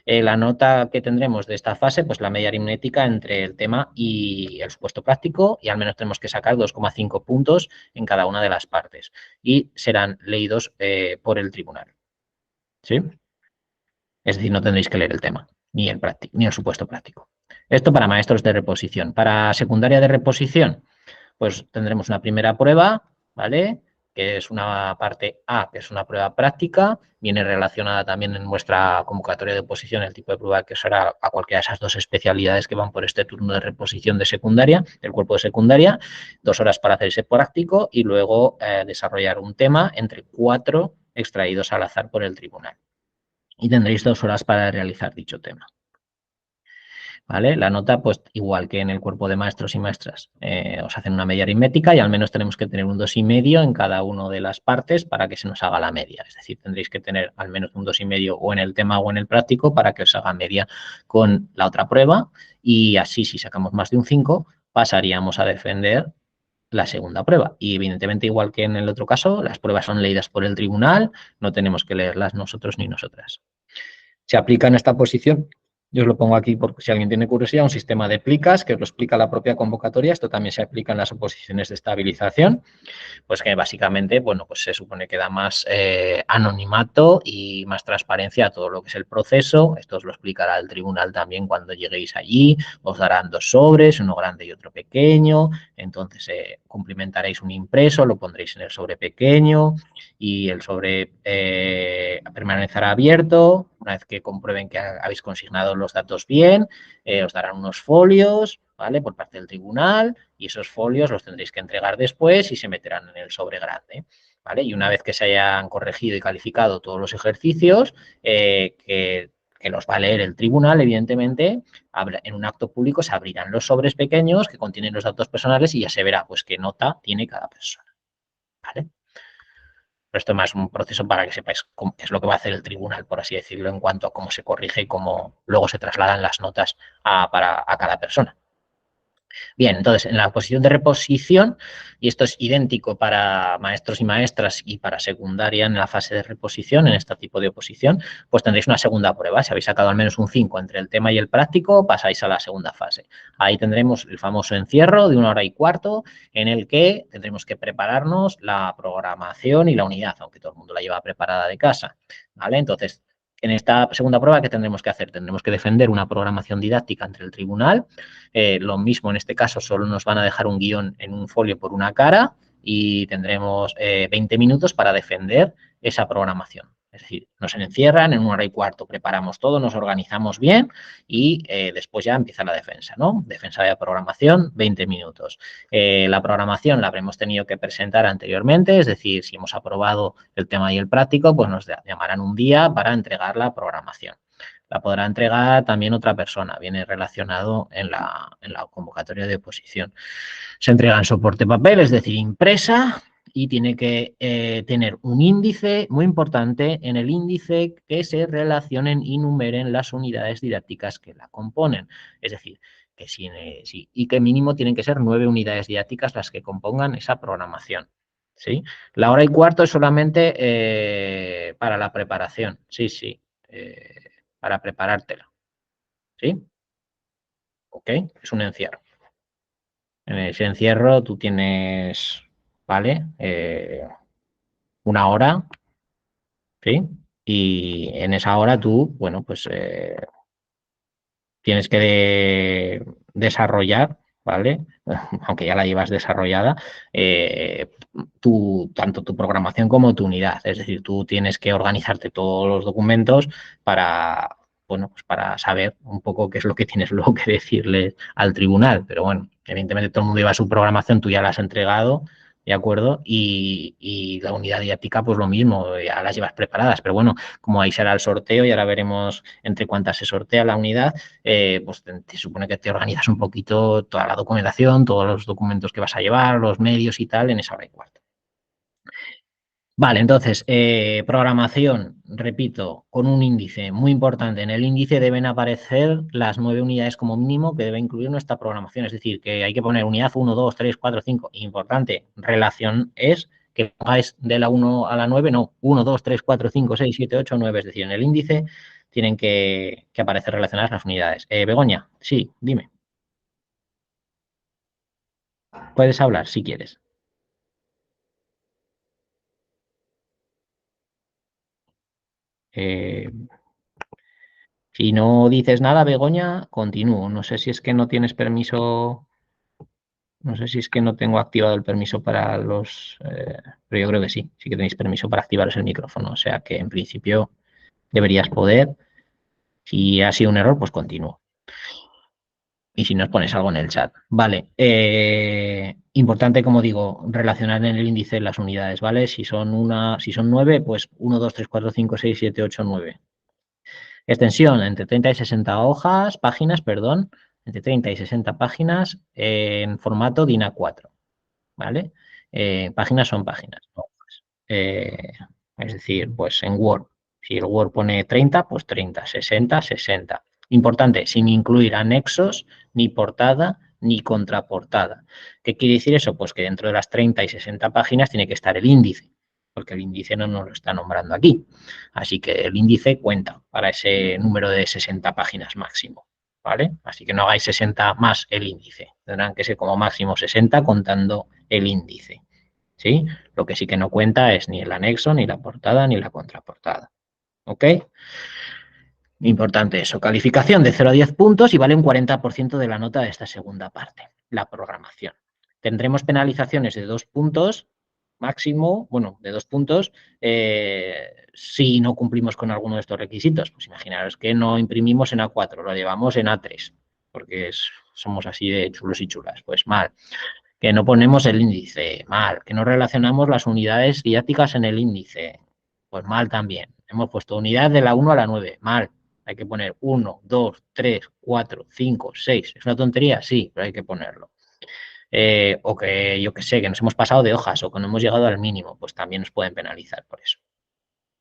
La nota que tendremos de esta fase, pues la media aritmética entre el tema y el supuesto práctico, y al menos tenemos que sacar 2,5 puntos en cada una de las partes. Y serán leídos por el tribunal. ¿Sí? Es decir, no tendréis que leer el tema, ni el supuesto práctico. Esto para maestros de reposición. Para secundaria de reposición, pues tendremos una primera prueba, ¿vale? Que es una parte A, que es una prueba práctica, viene relacionada también en nuestra convocatoria de oposición el tipo de prueba que será a cualquiera de esas dos especialidades que van por este turno de reposición de secundaria, del cuerpo de secundaria, 2 horas para hacer ese práctico y luego desarrollar un tema entre 4 extraídos al azar por el tribunal. Y tendréis 2 horas para realizar dicho tema. ¿vale? La nota, pues igual que en el cuerpo de maestros y maestras, os hacen una media aritmética y al menos tenemos que tener un 2,5 en cada una de las partes para que se nos haga la media. Es decir, tendréis que tener al menos un 2,5 o en el tema o en el práctico para que os haga media con la otra prueba y así, si sacamos más de un 5, pasaríamos a defender la segunda prueba. Y evidentemente, igual que en el otro caso, las pruebas son leídas por el tribunal, no tenemos que leerlas nosotros ni nosotras. Se aplica en esta posición, yo os lo pongo aquí porque si alguien tiene curiosidad, un sistema de plicas que os lo explica la propia convocatoria. Esto también se aplica en las oposiciones de estabilización, pues que básicamente, bueno, pues se supone que da más anonimato y más transparencia a todo lo que es el proceso. Esto os lo explicará el tribunal también cuando lleguéis allí. Os darán 2 sobres, uno grande y otro pequeño. Entonces cumplimentaréis un impreso, lo pondréis en el sobre pequeño y el sobre permanecerá abierto. Una vez que comprueben que habéis consignado los datos bien, os darán unos folios, ¿vale? Por parte del tribunal y esos folios los tendréis que entregar después y se meterán en el sobre grande, ¿vale? Y una vez que se hayan corregido y calificado todos los ejercicios, que los va a leer el tribunal, evidentemente, en un acto público se abrirán los sobres pequeños que contienen los datos personales y ya se verá pues qué nota tiene cada persona, ¿vale? Pero esto es más un proceso para que sepáis qué es lo que va a hacer el tribunal, por así decirlo, en cuanto a cómo se corrige y cómo luego se trasladan las notas a cada persona. Bien, entonces, en la posición de reposición, y esto es idéntico para maestros y maestras y para secundaria en la fase de reposición, en este tipo de oposición, pues tendréis una segunda prueba. Si habéis sacado al menos un 5 entre el tema y el práctico, pasáis a la segunda fase. Ahí tendremos el famoso encierro de 1 hora y cuarto, en el que tendremos que prepararnos la programación y la unidad, aunque todo el mundo la lleva preparada de casa, ¿vale? Entonces, en esta segunda prueba, ¿qué tendremos que hacer? Tendremos que defender una programación didáctica ante el tribunal. Lo mismo en este caso, solo nos van a dejar un guión en un folio por una cara y tendremos 20 minutos para defender esa programación. Es decir, nos encierran en 1 hora y cuarto, preparamos todo, nos organizamos bien y después ya empieza la defensa, ¿no? Defensa de la programación, 20 minutos. La programación la habremos tenido que presentar anteriormente, es decir, si hemos aprobado el tema y el práctico, pues nos llamarán un día para entregar la programación. La podrá entregar también otra persona, viene relacionado en la convocatoria de oposición. Se entrega en soporte papel, es decir, impresa, y tiene que tener un índice muy importante. En el índice que se relacionen y numeren las unidades didácticas que la componen. Es decir, que sí, y que mínimo tienen que ser 9 unidades didácticas las que compongan esa programación. ¿Sí? La 1 hora y cuarto es solamente para la preparación. Sí, sí. Para preparártela. ¿Sí? Ok, es un encierro. En ese encierro tú tienes, ¿vale? 1 hora, ¿sí? Y en esa hora tú, bueno, pues tienes que desarrollar, ¿vale? Aunque ya la llevas desarrollada, tanto tu programación como tu unidad. Es decir, tú tienes que organizarte todos los documentos para, bueno, pues para saber un poco qué es lo que tienes luego que decirle al tribunal. Pero bueno, evidentemente todo el mundo lleva su programación, tú ya la has entregado, ¿de acuerdo? Y la unidad didáctica, pues lo mismo, ya las llevas preparadas. Pero bueno, como ahí será el sorteo y ahora veremos entre cuántas se sortea la unidad, pues te supone que te organizas un poquito toda la documentación, todos los documentos que vas a llevar, los medios y tal, en esa 1 hora y cuarto. Vale, entonces, programación, repito, con un índice muy importante. En el índice deben aparecer las 9 unidades como mínimo que debe incluir nuestra programación. Es decir, que hay que poner unidad 1, 2, 3, 4, 5. Importante, relación es que pongáis de la 1 a la 9, no, 1, 2, 3, 4, 5, 6, 7, 8, 9. Es decir, en el índice tienen que aparecer relacionadas las unidades. Begoña, sí, dime. Puedes hablar si quieres. Eh, si no dices nada, Begoña, continúo. No sé si es que no tienes permiso, no sé si es que no tengo activado el permiso para los, pero yo creo que sí, sí que tenéis permiso para activaros el micrófono. O sea que en principio deberías poder. Si ha sido un error, pues continúo. Y si nos pones algo en el chat. Vale. Importante, como digo, relacionar en el índice las unidades, ¿vale? Si son 9, pues 1, 2, 3, 4, 5, 6, 7, 8, 9. Extensión entre 30 y 60 hojas, páginas, perdón, entre 30 y 60 páginas en formato DIN A4, ¿vale? Páginas son páginas, no hojas. Es decir, pues en Word, si el Word pone 30, pues 30, 60, 60. Importante, sin incluir anexos, ni portada, ni contraportada. ¿Qué quiere decir eso? Pues que dentro de las 30 y 60 páginas tiene que estar el índice, porque el índice no nos lo está nombrando aquí. Así que el índice cuenta para ese número de 60 páginas máximo, ¿vale? Así que no hagáis 60 más el índice. Tendrán que ser como máximo 60 contando el índice, ¿sí? Lo que sí que no cuenta es ni el anexo, ni la portada, ni la contraportada, ¿ok? Importante eso. Calificación de 0 a 10 puntos y vale un 40% de la nota de esta segunda parte, la programación. Tendremos penalizaciones de 2 puntos máximo, bueno, de 2 puntos, si no cumplimos con alguno de estos requisitos. Pues imaginaros que no imprimimos en A4, lo llevamos en A3, porque somos así de chulos y chulas. Pues mal. Que no ponemos el índice, mal. Que no relacionamos las unidades didácticas en el índice, pues mal también. Hemos puesto unidad de la 1 a la 9, mal. Hay que poner 1, 2, 3, 4, 5, 6. ¿Es una tontería? Sí, pero hay que ponerlo. O que yo que sé, que nos hemos pasado de hojas o que no hemos llegado al mínimo, pues también nos pueden penalizar por eso.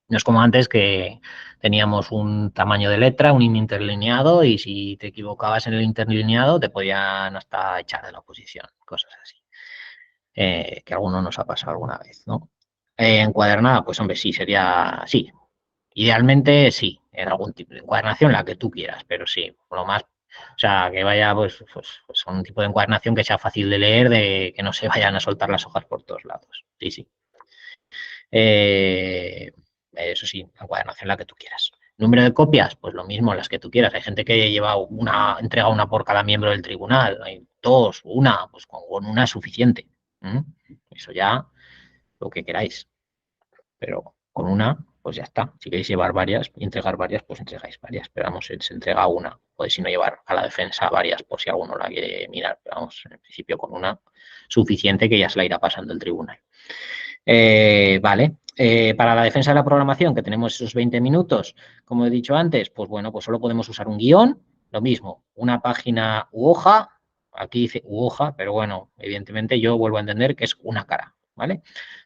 No es como antes que teníamos un tamaño de letra, un interlineado, y si te equivocabas en el interlineado te podían hasta echar de la oposición, cosas así. Que a alguno nos ha pasado alguna vez, ¿no? Encuadernada, pues hombre, sí, sería, sí, idealmente sí, en algún tipo de encuadernación, la que tú quieras, pero sí, por lo más, o sea, que vaya, pues un tipo de encuadernación que sea fácil de leer, de que no se vayan a soltar las hojas por todos lados, sí, sí. Eh, Eso sí, encuadernación la que tú quieras. Número de copias, pues lo mismo, las que tú quieras. Hay gente que entrega una por cada miembro del tribunal, hay dos, una, pues con una es suficiente. ¿Mm? Eso ya lo que queráis, pero con una, pues ya está. Si queréis llevar varias y entregar varias, pues entregáis varias, pero vamos, se entrega una. Podéis si no llevar a la defensa varias por si alguno la quiere mirar, pero vamos, en principio con una suficiente que ya se la irá pasando el tribunal. Vale. Para la defensa de la programación, que tenemos esos 20 minutos, como he dicho antes, pues bueno, pues solo podemos usar un guión, lo mismo, una página u hoja, aquí dice u hoja, pero bueno, evidentemente yo vuelvo a entender que es una cara, ¿vale?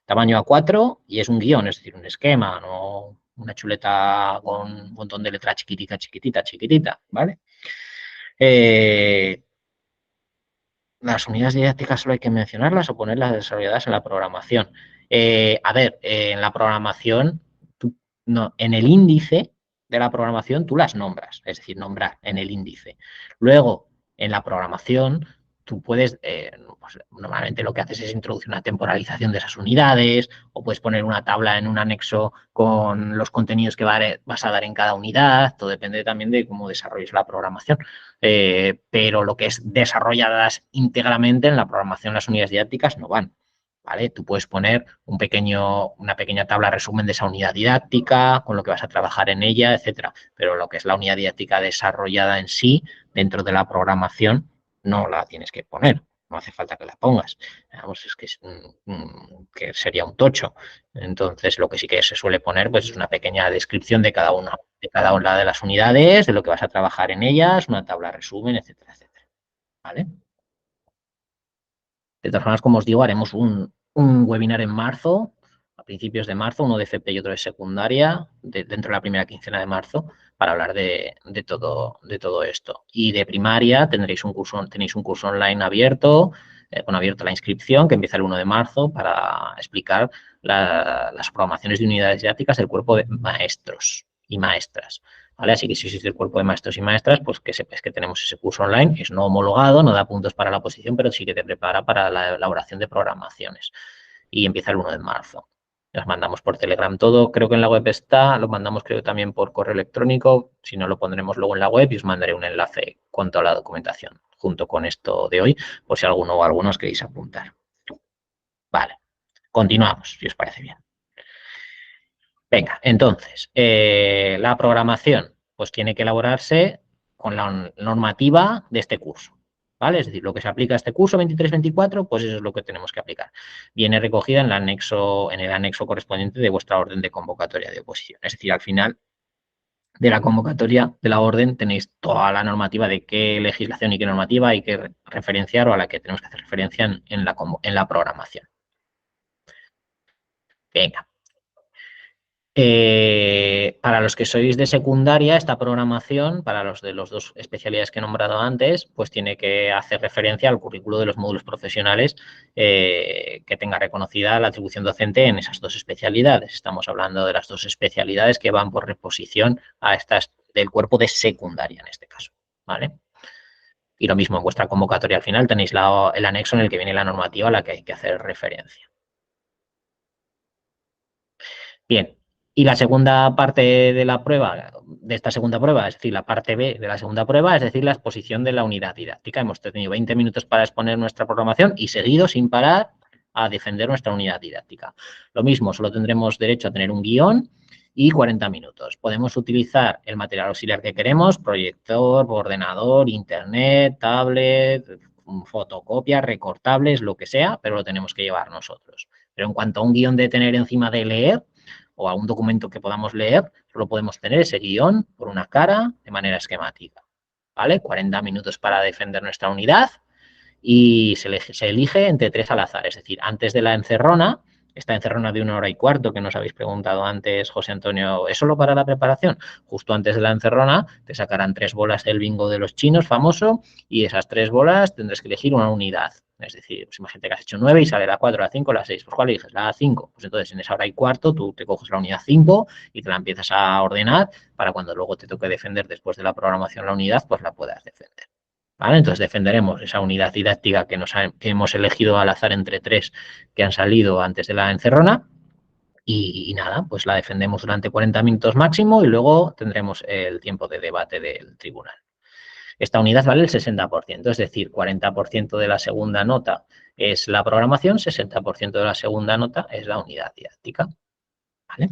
Tamaño A4 y es un guión, es decir, un esquema, no una chuleta con un montón de letra chiquitita, chiquitita, chiquitita, ¿vale? Eh, las unidades didácticas solo hay que mencionarlas o ponerlas desarrolladas en la programación. A ver, en la programación, no, en el índice de la programación tú las nombras, es decir, nombrar en el índice. Luego, en la programación, tú puedes, pues, normalmente lo que haces es introducir una temporalización de esas unidades o puedes poner una tabla en un anexo con los contenidos que vas a dar en cada unidad. Todo depende también de cómo desarrolles la programación. Pero lo que es desarrolladas íntegramente en la programación, las unidades didácticas no van. ¿Vale? Tú puedes poner una pequeña tabla resumen de esa unidad didáctica, con lo que vas a trabajar en ella, etcétera. Pero lo que es la unidad didáctica desarrollada en sí, dentro de la programación, no la tienes que poner. No hace falta que la pongas. Vamos, es que sería un tocho. Entonces, lo que sí que se suele poner, pues, es una pequeña descripción de cada una de las unidades, de lo que vas a trabajar en ellas, una tabla resumen, etcétera, etcétera. ¿Vale? De todas formas, como os digo, haremos un webinar en marzo, a principios de marzo, uno de FP y otro de secundaria, dentro de la primera quincena de marzo, para hablar de todo esto. Y de primaria tenéis un curso online abierto, con abierto la inscripción, que empieza el 1 de marzo, para explicar las programaciones de unidades didácticas del cuerpo de maestros y maestras. ¿Vale? Así que si sois del cuerpo de maestros y maestras, pues que sepáis que tenemos ese curso online, es no homologado, no da puntos para la oposición, pero sí que te prepara para la elaboración de programaciones. Y empieza el 1 de marzo. Los mandamos por Telegram todo, creo que en la web está, lo mandamos creo también por correo electrónico, si no lo pondremos luego en la web y os mandaré un enlace con toda la documentación, junto con esto de hoy, por si alguno o algunos queréis apuntar. Vale, continuamos, si os parece bien. Venga, entonces, la programación pues tiene que elaborarse con la normativa de este curso, ¿vale? Es decir, lo que se aplica a este curso 23-24, pues eso es lo que tenemos que aplicar. Viene recogida en el anexo correspondiente de vuestra orden de convocatoria de oposición. Es decir, al final, de la convocatoria de la orden tenéis toda la normativa de qué legislación y qué normativa hay que referenciar o a la que tenemos que hacer referencia en la programación. Venga. Para los que sois de secundaria, esta programación, para los de las dos especialidades que he nombrado antes, pues tiene que hacer referencia al currículo de los módulos profesionales que tenga reconocida la atribución docente en esas dos especialidades. Estamos hablando de las dos especialidades que van por reposición a estas del cuerpo de secundaria en este caso, ¿vale? Y lo mismo, en vuestra convocatoria al final tenéis el anexo en el que viene la normativa a la que hay que hacer referencia. Bien, y la segunda parte de la prueba, de esta segunda prueba, es decir, la parte B de la segunda prueba, es decir, la exposición de la unidad didáctica. Hemos tenido 20 minutos para exponer nuestra programación y seguido, sin parar, a defender nuestra unidad didáctica. Lo mismo, solo tendremos derecho a tener un guión y 40 minutos. Podemos utilizar el material auxiliar que queremos, proyector, ordenador, internet, tablet, fotocopias, recortables, lo que sea, pero lo tenemos que llevar nosotros. Pero en cuanto a un guión de tener encima de leer, o a un documento que podamos leer, solo podemos tener ese guión por una cara de manera esquemática. ¿Vale? 40 minutos para defender nuestra unidad y se elige entre 3 al azar, es decir, antes de la encerrona, esta encerrona de 1 hora y cuarto que nos habéis preguntado antes, José Antonio, ¿es solo para la preparación? Justo antes de la encerrona te sacarán 3 bolas del bingo de los chinos famoso y esas 3 bolas tendrás que elegir una unidad. Es decir, pues imagínate que has hecho 9 y sale la 4, la 5, la 6. Pues ¿cuál eliges? La 5. Pues entonces en esa 1 hora y cuarto tú te coges la unidad 5 y te la empiezas a ordenar para cuando luego te toque defender después de la programación la unidad, pues la puedas defender. ¿Vale? Entonces defenderemos esa unidad didáctica que hemos elegido al azar entre 3 que han salido antes de la encerrona y nada, pues la defendemos durante 40 minutos máximo y luego tendremos el tiempo de debate del tribunal. Esta unidad vale el 60%, es decir, 40% de la segunda nota es la programación, 60% de la segunda nota es la unidad didáctica. ¿Vale?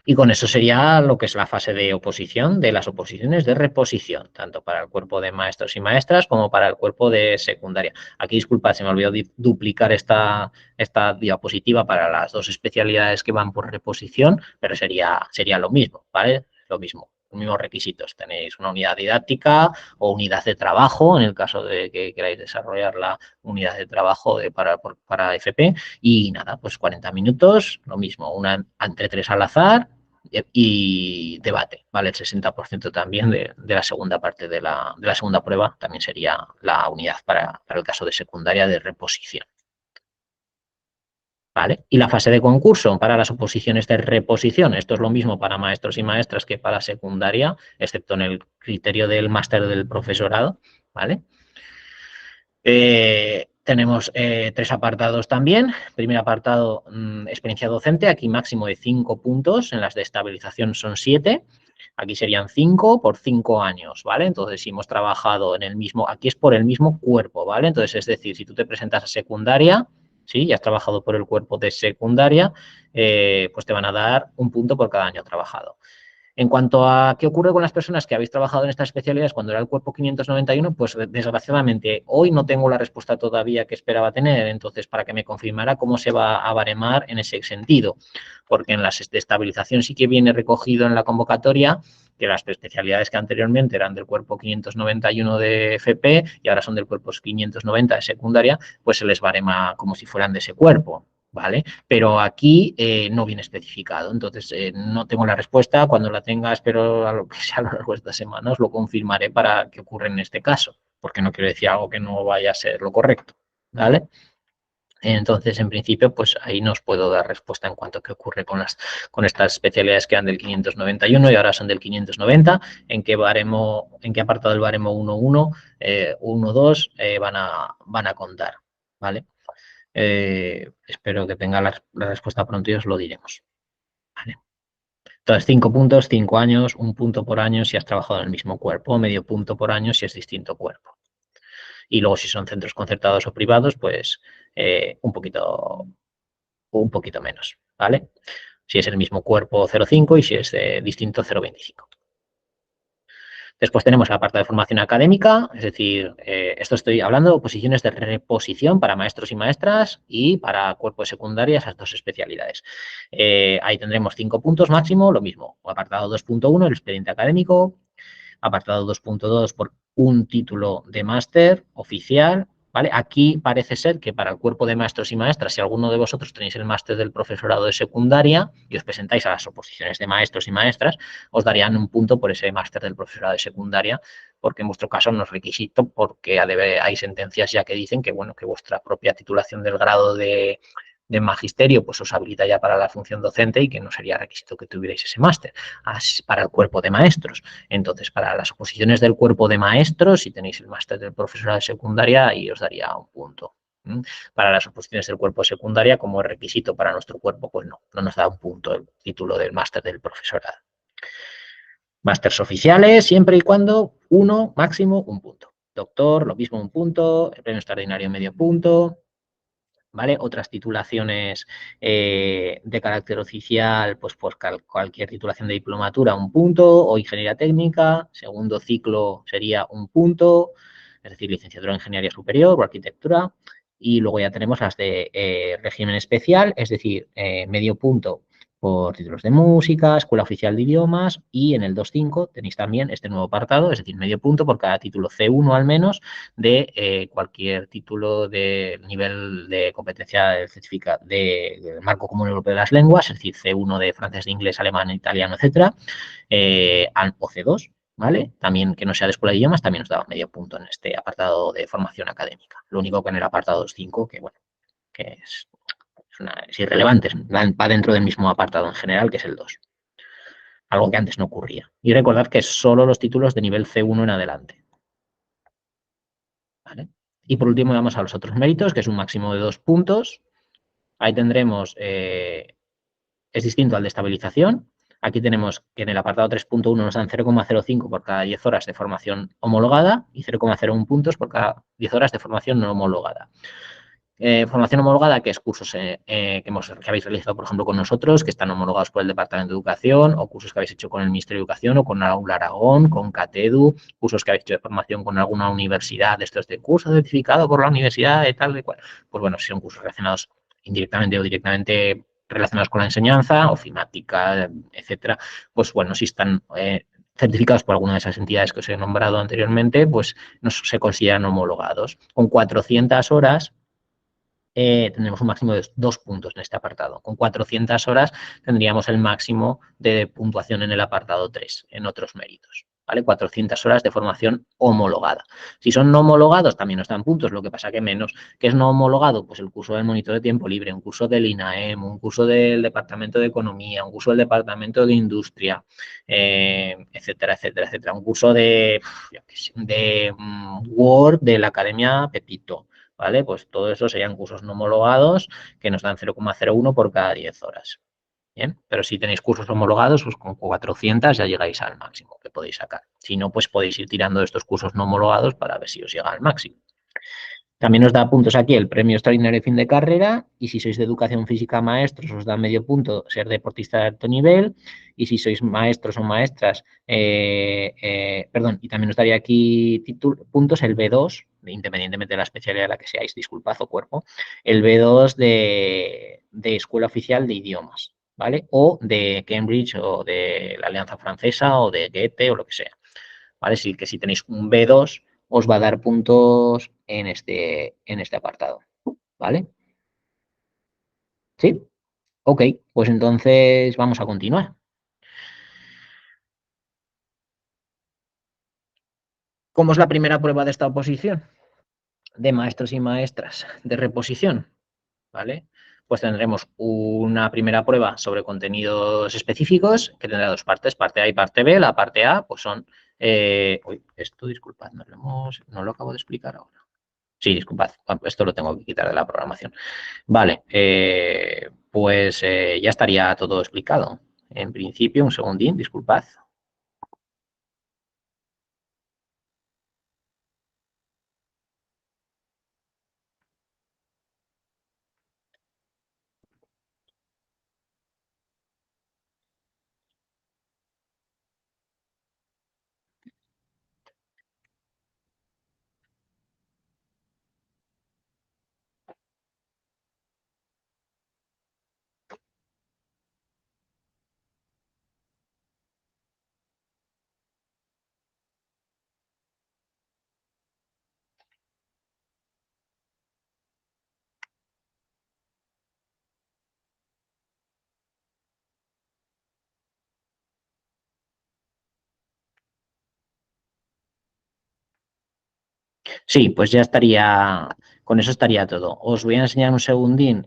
Y con eso sería lo que es la fase de oposición de las oposiciones de reposición, tanto para el cuerpo de maestros y maestras como para el cuerpo de secundaria. Aquí, disculpad, se me olvidó duplicar esta diapositiva para las dos especialidades que van por reposición, pero sería lo mismo, ¿vale? Lo mismo. Los mismos requisitos. Tenéis una unidad didáctica o unidad de trabajo, en el caso de que queráis desarrollar la unidad de trabajo para FP. Y nada, pues 40 minutos, lo mismo, una entre 3 al azar y debate, ¿vale? El 60% también de la segunda parte de la segunda prueba también sería la unidad para el caso de secundaria de reposición. ¿Vale? Y la fase de concurso para las oposiciones de reposición. Esto es lo mismo para maestros y maestras que para secundaria, excepto en el criterio del máster del profesorado. ¿Vale? Tenemos 3 apartados también. Primer apartado, experiencia docente. Aquí máximo de 5 puntos. En las de estabilización son 7. Aquí serían 5 por 5 años, ¿vale? Entonces, si hemos trabajado en el mismo, aquí es por el mismo cuerpo, ¿vale? Entonces, es decir, si tú te presentas a secundaria, ¿sí? Y has trabajado por el cuerpo de secundaria, pues te van a dar 1 punto por cada año trabajado. En cuanto a qué ocurre con las personas que habéis trabajado en estas especialidades cuando era el cuerpo 591, pues desgraciadamente hoy no tengo la respuesta todavía que esperaba tener, entonces para que me confirmara cómo se va a baremar en ese sentido, porque en las de estabilización sí que viene recogido en la convocatoria que las especialidades que anteriormente eran del cuerpo 591 de FP y ahora son del cuerpo 590 de secundaria, pues se les barema como si fueran de ese cuerpo. ¿Vale? Pero aquí no viene especificado, entonces no tengo la respuesta. Cuando la tenga, espero a lo que sea a lo largo de esta semana, os lo confirmaré para qué ocurre en este caso, porque no quiero decir algo que no vaya a ser lo correcto, ¿vale? Entonces, en principio, pues ahí no os puedo dar respuesta en cuanto a qué ocurre con estas especialidades que eran del 591 y ahora son del 590, en qué apartado del baremo 1.1, 1.2 van a contar, ¿vale? Espero que tenga la respuesta pronto y os lo diremos. ¿Vale? Entonces, 5 puntos, 5 años, 1 punto por año si has trabajado en el mismo cuerpo, medio punto por año si es distinto cuerpo. Y luego, si son centros concertados o privados, pues un poquito menos, ¿vale? Si es el mismo cuerpo, 0,5 y si es distinto, 0,25. Después tenemos el apartado de formación académica, es decir, esto estoy hablando de oposiciones de reposición para maestros y maestras y para cuerpo de secundaria, esas dos especialidades. Ahí tendremos 5 puntos máximo, lo mismo. Apartado 2.1, el expediente académico. Apartado 2.2 por un título de máster oficial. ¿Vale? Aquí parece ser que para el cuerpo de maestros y maestras, si alguno de vosotros tenéis el máster del profesorado de secundaria y os presentáis a las oposiciones de maestros y maestras, os darían un punto por ese máster del profesorado de secundaria, porque en vuestro caso no es requisito, porque hay sentencias ya que dicen que, bueno, que vuestra propia titulación del grado de magisterio pues os habilita ya para la función docente y que no sería requisito que tuvierais ese máster para el cuerpo de maestros. Entonces, para las oposiciones del cuerpo de maestros, si tenéis el máster del profesorado de secundaria, ahí os daría un punto. Para las oposiciones del cuerpo de secundaria, como requisito para nuestro cuerpo, pues no nos da un punto el título del máster del profesorado. Másters oficiales, siempre y cuando uno, máximo, un punto. Doctor, lo mismo un punto, el premio extraordinario medio punto, ¿vale? Otras titulaciones de carácter oficial, pues por cualquier titulación de diplomatura, un punto, o ingeniería técnica, segundo ciclo sería un punto, es decir, licenciatura en ingeniería superior o arquitectura, y luego ya tenemos las de régimen especial, es decir, medio punto por títulos de música, Escuela Oficial de Idiomas y en el 2.5 tenéis también este nuevo apartado, es decir, medio punto por cada título C1 al menos de cualquier título de nivel de competencia del marco común europeo de las lenguas, es decir, C1 de francés, de inglés, alemán, italiano, etcétera, o C2, ¿vale? También que no sea de escuela de idiomas, también nos daba medio punto en este apartado de formación académica. Lo único que en el apartado 2.5, que bueno, que es irrelevante, va dentro del mismo apartado en general, que es el 2. Algo que antes no ocurría. Y recordad que solo los títulos de nivel C1 en adelante. ¿Vale? Y por último vamos a los otros méritos, que es un máximo de 2 puntos. Ahí tendremos, es distinto al de estabilización. Aquí tenemos que en el apartado 3.1 nos dan 0,05 por cada 10 horas de formación homologada y 0,01 puntos por cada 10 horas de formación no homologada. Formación homologada, que es cursos que habéis realizado, por ejemplo, con nosotros, que están homologados por el Departamento de Educación, o cursos que habéis hecho con el Ministerio de Educación o con Aula Aragón, con CATEDU, cursos que habéis hecho de formación con alguna universidad, de estos de curso certificado por la universidad, de tal, de cual. Pues bueno, si son cursos relacionados indirectamente o directamente relacionados con la enseñanza, ofimática, etcétera, pues bueno, si están certificados por alguna de esas entidades que os he nombrado anteriormente, pues se consideran homologados. Con 400 horas tendremos un máximo de 2 puntos en este apartado. Con 400 horas tendríamos el máximo de puntuación en el apartado 3, en otros méritos. ¿Vale? 400 horas de formación homologada. Si son no homologados, también nos dan puntos, lo que pasa que menos. ¿Qué es no homologado? Pues el curso del monitor de tiempo libre, un curso del INAEM, un curso del Departamento de Economía, un curso del Departamento de Industria, etcétera, etcétera, etcétera. Un curso de Word de la Academia Pepito, ¿vale? Pues todo eso serían cursos no homologados que nos dan 0,01 por cada 10 horas. Bien, pero si tenéis cursos homologados, pues con 400 ya llegáis al máximo que podéis sacar. Si no, pues podéis ir tirando de estos cursos no homologados para ver si os llega al máximo. También os da puntos aquí el premio extraordinario de fin de carrera y si sois de educación física maestros os da medio punto ser deportista de alto nivel y si sois maestros o maestras, perdón, y también os daría aquí puntos el B2, independientemente de la especialidad de la que seáis, disculpad o cuerpo, el B2 de Escuela Oficial de Idiomas, ¿vale? O de Cambridge o de la Alianza Francesa o de Goethe o lo que sea. ¿Vale? Sí, que si tenéis un B2 os va a dar puntos en este apartado, ¿vale? ¿Sí? Ok, pues entonces vamos a continuar. ¿Cómo es la primera prueba de esta oposición? De maestros y maestras de reposición, ¿vale? Pues tendremos una primera prueba sobre contenidos específicos que tendrá dos partes, parte A y parte B. La parte A, pues son... esto, disculpad, no lo acabo de explicar ahora. Sí, disculpad, esto lo tengo que quitar de la programación. Vale, pues ya estaría todo explicado. En principio, un segundín, disculpad. Sí, pues ya estaría, con eso estaría todo. Os voy a enseñar un segundín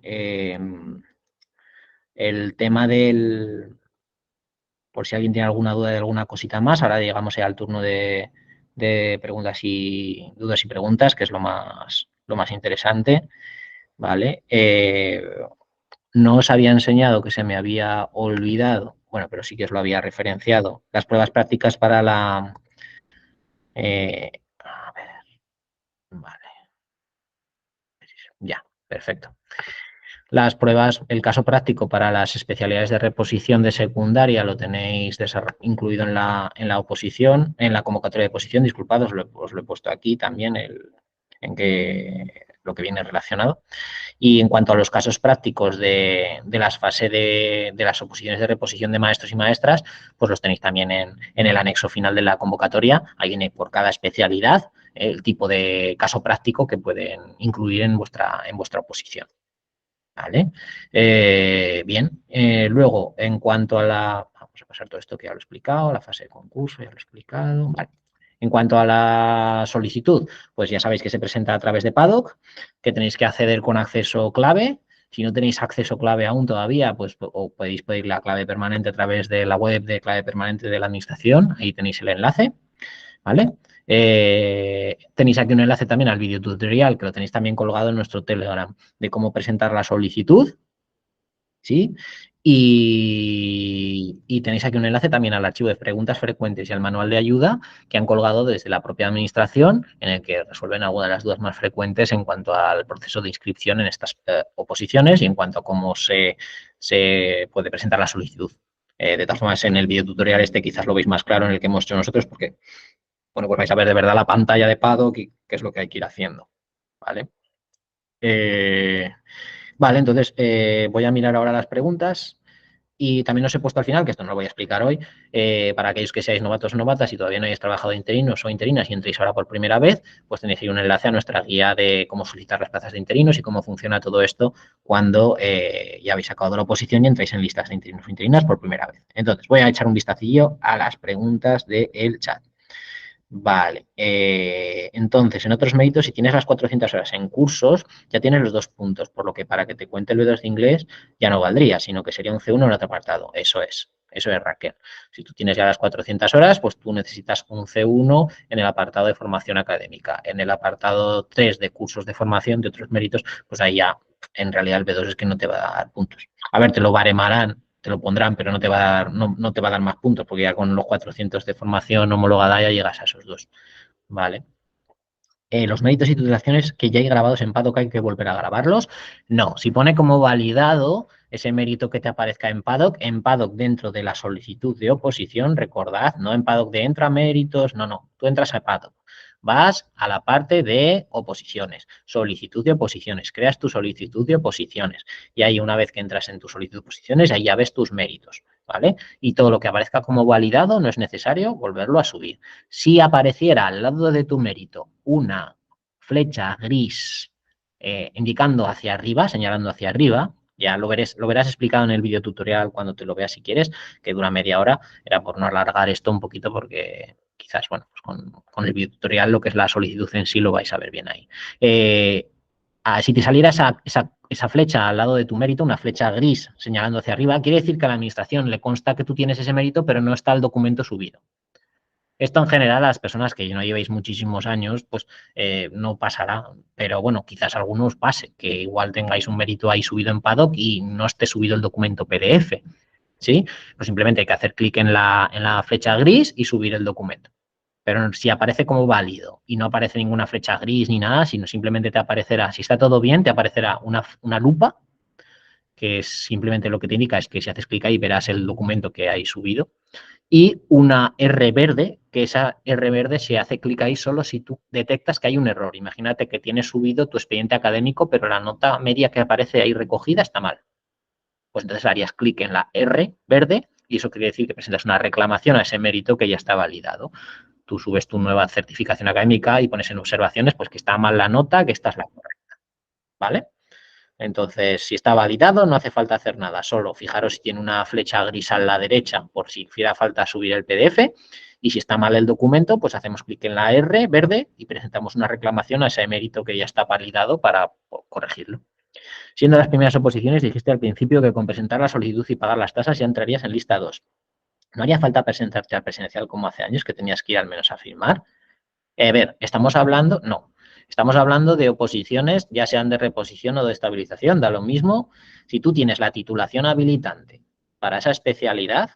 el tema del, por si alguien tiene alguna duda de alguna cosita más, ahora llegamos ya al turno de preguntas y dudas y preguntas, que es lo más interesante, ¿vale? No os había enseñado, que se me había olvidado, bueno, pero sí que os lo había referenciado, las pruebas prácticas para la... a ver, vale, ya, perfecto. Las pruebas, el caso práctico para las especialidades de reposición de secundaria lo tenéis incluido en la oposición, en la convocatoria de oposición, disculpad, os lo he puesto aquí también en que lo que viene relacionado. Y en cuanto a los casos prácticos de las fases de las oposiciones de reposición de maestros y maestras, pues los tenéis también en el anexo final de la convocatoria. Ahí viene por cada especialidad el tipo de caso práctico que pueden incluir en vuestra oposición. ¿Vale? Bien, luego, en cuanto a la... Vamos a pasar todo esto que ya lo he explicado, la fase de concurso, ya lo he explicado. Vale. En cuanto a la solicitud, pues ya sabéis que se presenta a través de Paddock, que tenéis que acceder con acceso clave. Si no tenéis acceso clave aún todavía, pues o podéis pedir la clave permanente a través de la web de clave permanente de la administración. Ahí tenéis el enlace. ¿Vale? Tenéis aquí un enlace también al video tutorial, que lo tenéis también colgado en nuestro Telegram, de cómo presentar la solicitud, ¿sí? Y tenéis aquí un enlace también al archivo de preguntas frecuentes y al manual de ayuda que han colgado desde la propia administración, en el que resuelven algunas de las dudas más frecuentes en cuanto al proceso de inscripción en estas oposiciones y en cuanto a cómo se puede presentar la solicitud. De todas formas, en el video tutorial este quizás lo veis más claro en el que hemos hecho nosotros, porque bueno, pues vais a ver de verdad la pantalla de Paddock y qué es lo que hay que ir haciendo, ¿vale? Vale, entonces voy a mirar ahora las preguntas y también os he puesto al final, que esto no lo voy a explicar hoy, para aquellos que seáis novatos o novatas y todavía no hayáis trabajado de interinos o interinas y entréis ahora por primera vez, pues tenéis ahí un enlace a nuestra guía de cómo solicitar las plazas de interinos y cómo funciona todo esto cuando ya habéis acabado de la oposición y entráis en listas de interinos o interinas por primera vez. Entonces, voy a echar un vistacillo a las preguntas del chat. Vale, entonces en otros méritos, si tienes las 400 horas en cursos, ya tienes los 2 puntos, por lo que para que te cuente el B2 de inglés ya no valdría, sino que sería un C1 en otro apartado. Eso es Raquel. Si tú tienes ya las 400 horas, pues tú necesitas un C1 en el apartado de formación académica. En el apartado 3 de cursos de formación de otros méritos, pues ahí ya en realidad el B2 es que no te va a dar puntos. A ver, te lo baremarán, te lo pondrán, pero no te va a dar, no te va a dar más puntos, porque ya con los 400 de formación homologada ya llegas a esos 2. Vale. Los méritos y titulaciones que ya hay grabados en Paddock, ¿hay que volver a grabarlos? No, si pone como validado ese mérito que te aparezca en Paddock dentro de la solicitud de oposición, recordad, no en Paddock de entra méritos, no, tú entras a Paddock. Vas a la parte de oposiciones, solicitud de oposiciones, creas tu solicitud de oposiciones y ahí una vez que entras en tu solicitud de oposiciones, ahí ya ves tus méritos, ¿vale? Y todo lo que aparezca como validado no es necesario volverlo a subir. Si apareciera al lado de tu mérito una flecha gris indicando hacia arriba, señalando hacia arriba, ya lo verás explicado en el video tutorial cuando te lo veas si quieres, que dura media hora, era por no alargar esto un poquito porque quizás, bueno, pues con el video tutorial lo que es la solicitud en sí lo vais a ver bien ahí. Si te saliera esa flecha al lado de tu mérito, una flecha gris señalando hacia arriba, quiere decir que a la administración le consta que tú tienes ese mérito, pero no está el documento subido. Esto en general a las personas que no llevéis muchísimos años, pues no pasará. Pero bueno, quizás a algunos pase, que igual tengáis un mérito ahí subido en Paddock y no esté subido el documento PDF. ¿Sí? Pues simplemente hay que hacer clic en la flecha gris y subir el documento. Pero si aparece como válido y no aparece ninguna flecha gris ni nada, sino simplemente te aparecerá, si está todo bien, te aparecerá una lupa, que es simplemente lo que te indica es que si haces clic ahí verás el documento que hay subido y una R verde, que esa R verde se hace clic ahí solo si tú detectas que hay un error. Imagínate que tienes subido tu expediente académico, pero la nota media que aparece ahí recogida está mal. Pues entonces harías clic en la R verde y eso quiere decir que presentas una reclamación a ese mérito que ya está validado. Tú subes tu nueva certificación académica y pones en observaciones pues que está mal la nota, que esta es la correcta. ¿Vale? Entonces, si está validado, no hace falta hacer nada. Solo fijaros si tiene una flecha gris a la derecha por si hiciera falta subir el PDF Y si está mal el documento, pues hacemos clic en la R verde y presentamos una reclamación a ese emérito que ya está validado para corregirlo. Siendo las primeras oposiciones, dijiste al principio que con presentar la solicitud y pagar las tasas ya entrarías en lista 2. ¿No haría falta presentarte al presencial como hace años, que tenías que ir al menos a firmar? A ver, estamos hablando, no, estamos hablando de oposiciones, ya sean de reposición o de estabilización, da lo mismo. Si tú tienes la titulación habilitante para esa especialidad,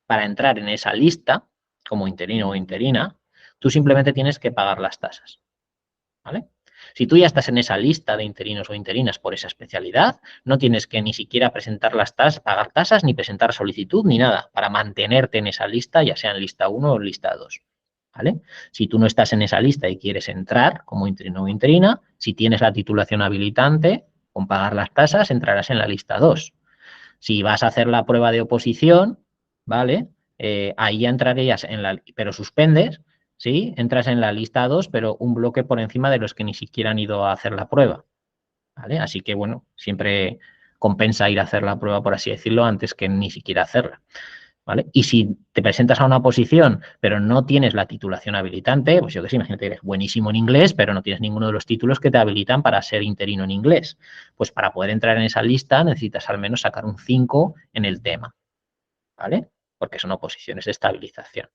para entrar en esa lista, como interino o interina, tú simplemente tienes que pagar las tasas, ¿vale? Si tú ya estás en esa lista de interinos o interinas por esa especialidad, no tienes que ni siquiera presentar las tasas, pagar tasas, ni presentar solicitud, ni nada, para mantenerte en esa lista, ya sea en lista 1 o lista 2. ¿Vale? Si tú no estás en esa lista y quieres entrar como interino o interina, si tienes la titulación habilitante, con pagar las tasas, entrarás en la lista 2. Si vas a hacer la prueba de oposición, ¿vale? Ahí ya entrarías en la, pero suspendes, ¿sí? Entras en la lista 2, pero un bloque por encima de los que ni siquiera han ido a hacer la prueba, ¿vale? Así que, bueno, siempre compensa ir a hacer la prueba, por así decirlo, antes que ni siquiera hacerla. ¿Vale? Y si te presentas a una posición, pero no tienes la titulación habilitante, pues yo que sé, imagínate que eres buenísimo en inglés, pero no tienes ninguno de los títulos que te habilitan para ser interino en inglés. Pues para poder entrar en esa lista necesitas al menos sacar un 5 en el tema, ¿vale? Porque son oposiciones de estabilización.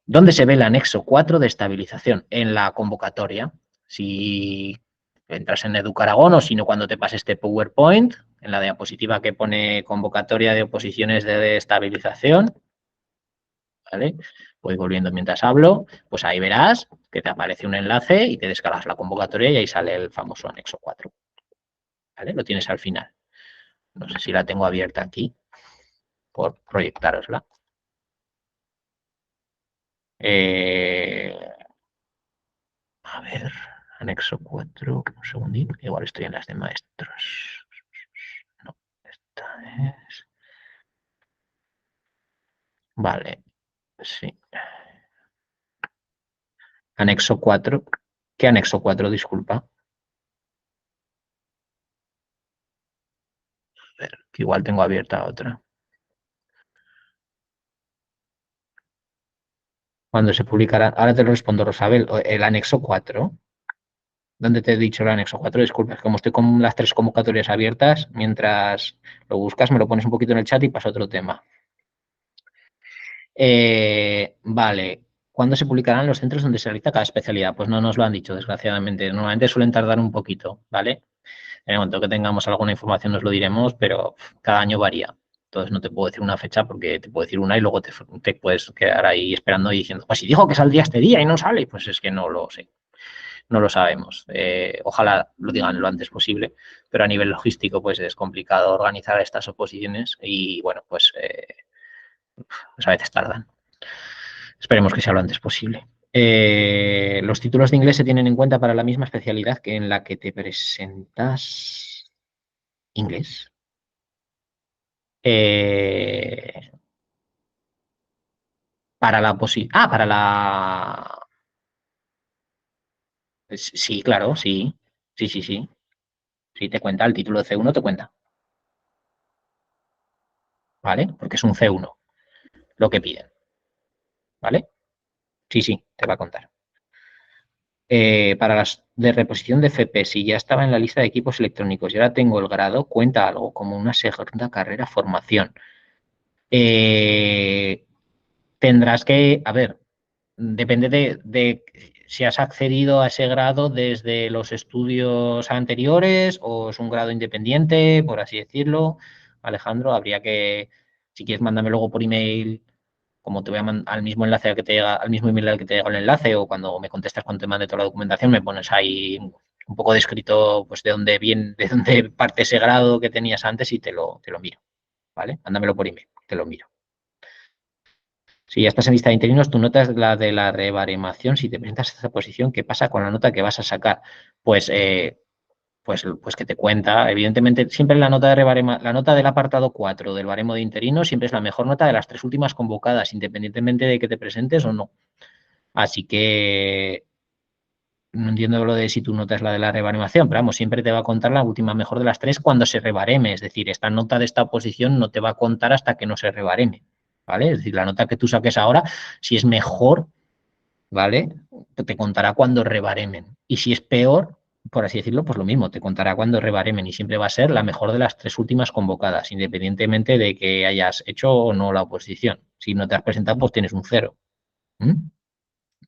¿Dónde se ve el anexo 4 de estabilización? En la convocatoria. Si entras en Educaragón o si no, cuando te pase este PowerPoint, en la diapositiva que pone convocatoria de oposiciones de estabilización, ¿vale? Voy volviendo mientras hablo, pues ahí verás que te aparece un enlace y te descargas la convocatoria y ahí sale el famoso anexo 4, ¿vale? Lo tienes al final. No sé si la tengo abierta aquí por proyectarosla. A ver, anexo 4, un segundín, igual estoy en las de maestros. No, esta es... Vale, sí. Anexo 4. ¿Qué anexo 4? Disculpa. A ver, que igual tengo abierta otra. Cuando se publicará, ahora te lo respondo, Rosabel, el anexo 4. ¿Dónde te he dicho el anexo 4? Disculpa, como estoy con las tres convocatorias abiertas, mientras lo buscas me lo pones un poquito en el chat y paso a otro tema. Vale, ¿cuándo se publicarán los centros donde se realiza cada especialidad? Pues no nos lo han dicho, desgraciadamente. Normalmente suelen tardar un poquito, ¿vale? En el momento que tengamos alguna información nos lo diremos, pero cada año varía. Entonces no te puedo decir una fecha porque te puedo decir una y luego te puedes quedar ahí esperando y diciendo, pues si dijo que saldría este día y no sale, pues es que no lo sé. No lo sabemos. Ojalá lo digan lo antes posible, pero a nivel logístico pues es complicado organizar estas oposiciones y bueno, pues a veces tardan. Esperemos que sea lo antes posible. Los títulos de inglés se tienen en cuenta para la misma especialidad que en la que te presentas inglés. Para la posibilidad. Para la. Sí, claro, sí. Sí, sí, sí. Sí, te cuenta. El título de C1 te cuenta. ¿Vale? Porque es un C1 lo que piden. ¿Vale? Sí, sí, te va a contar. Para las de reposición de FP, si ya estaba en la lista de equipos electrónicos y ahora tengo el grado, cuenta algo como una segunda carrera formación. Eh, Tendrás que, a ver, depende de si has accedido a ese grado desde los estudios anteriores o es un grado independiente, por así decirlo. Alejandro, habría que, si quieres, mándame luego por email, como te voy a mandar al mismo enlace al que te llega, al mismo email al que te llega el enlace, o cuando me contestas cuando te mande toda la documentación, me pones ahí un poco descrito pues de dónde viene, de dónde parte ese grado que tenías antes y te lo miro. ¿Vale? Mándamelo por email, te lo miro. Si ya estás en lista de interinos, tu nota es la de la rebaremación. Si te presentas a esta posición, ¿qué pasa con la nota que vas a sacar? Pues, pues que te cuenta. Evidentemente, siempre la nota de la nota del apartado 4 del baremo de interinos siempre es la mejor nota de las tres últimas convocadas, independientemente de que te presentes o no. Así que no entiendo lo de si tu nota es la de la rebaremación, pero vamos, siempre te va a contar la última mejor de las tres cuando se rebareme. Es decir, esta nota de esta oposición no te va a contar hasta que no se rebareme. ¿vale? Es decir, la nota que tú saques ahora, si es mejor, ¿vale? Te contará cuando rebaremen. Y si es peor, por así decirlo, pues lo mismo, te contará cuando rebaremen y siempre va a ser la mejor de las 3 últimas convocadas, independientemente de que hayas hecho o no la oposición. Si no te has presentado, pues tienes un 0. ¿Mm?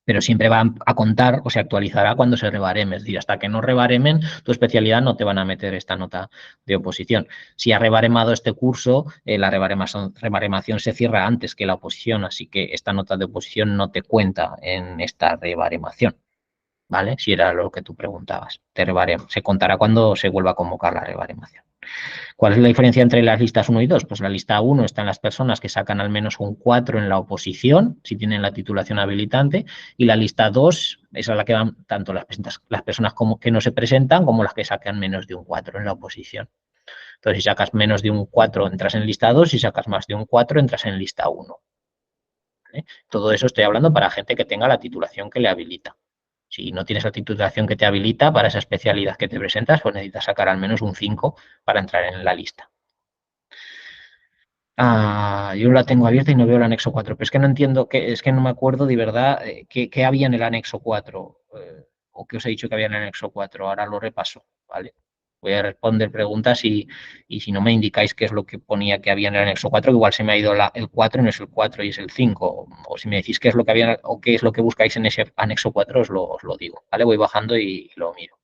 Pero siempre va a contar o se actualizará cuando se rebareme. Es decir, hasta que no rebaremen tu especialidad no te van a meter esta nota de oposición. Si ha rebaremado este curso, la rebaremación se cierra antes que la oposición, así que esta nota de oposición no te cuenta en esta rebaremación, ¿vale? Si era lo que tú preguntabas. Se contará cuando se vuelva a convocar la rebaremación. ¿Cuál es la diferencia entre las listas 1 y 2? Pues la lista 1 están las personas que sacan al menos un 4 en la oposición, si tienen la titulación habilitante, y la lista 2 es a la que van tanto las personas como que no se presentan como las que sacan menos de un 4 en la oposición. Entonces, si sacas menos de un 4, entras en lista 2, si sacas más de un 4, entras en lista 1. ¿Vale? Todo eso estoy hablando para gente que tenga la titulación que le habilita. Si no tienes la titulación que te habilita para esa especialidad que te presentas, pues necesitas sacar al menos un 5 para entrar en la lista. Yo la tengo abierta y no veo el anexo 4, pero es que no entiendo, es que no me acuerdo de verdad qué había en el anexo 4 o qué os he dicho que había en el anexo 4. Ahora lo repaso, ¿vale? Voy a responder preguntas y si no me indicáis qué es lo que ponía que había en el anexo 4, que igual se me ha ido el 4 y no es el 4 y es el 5. O si me decís qué es lo que había o qué es lo que buscáis en ese anexo 4, os lo digo, ¿vale? Voy bajando y lo miro.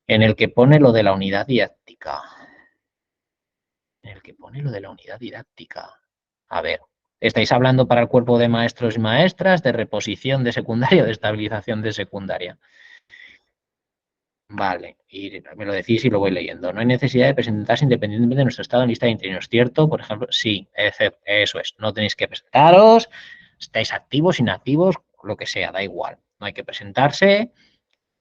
En el que pone lo de la unidad didáctica. En el que pone lo de la unidad didáctica. A ver, ¿estáis hablando para el cuerpo de maestros y maestras, de reposición de secundaria o de estabilización de secundaria? Vale, y me lo decís y lo voy leyendo. No hay necesidad de presentarse independientemente de nuestro estado en lista de interinos, ¿cierto? Por ejemplo, sí, eso es. No tenéis que presentaros, estáis activos, inactivos, lo que sea, da igual. No hay que presentarse.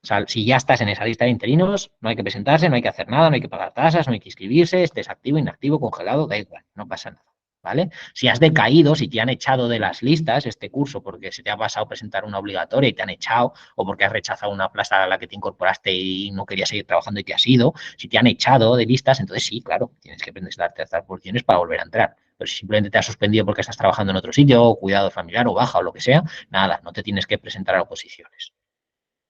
O sea, si ya estás en esa lista de interinos, no hay que presentarse, no hay que hacer nada, no hay que pagar tasas, no hay que inscribirse, estés activo, inactivo, congelado, da igual, no pasa nada. ¿Vale? Si has decaído, si te han echado de las listas este curso porque se te ha pasado presentar una obligatoria y te han echado, o porque has rechazado una plaza a la que te incorporaste y no querías seguir trabajando y te has ido, si te han echado de listas, entonces sí, claro, tienes que presentarte a estas posiciones para volver a entrar. Pero si simplemente te has suspendido porque estás trabajando en otro sitio, o cuidado familiar o baja o lo que sea, nada, no te tienes que presentar a oposiciones.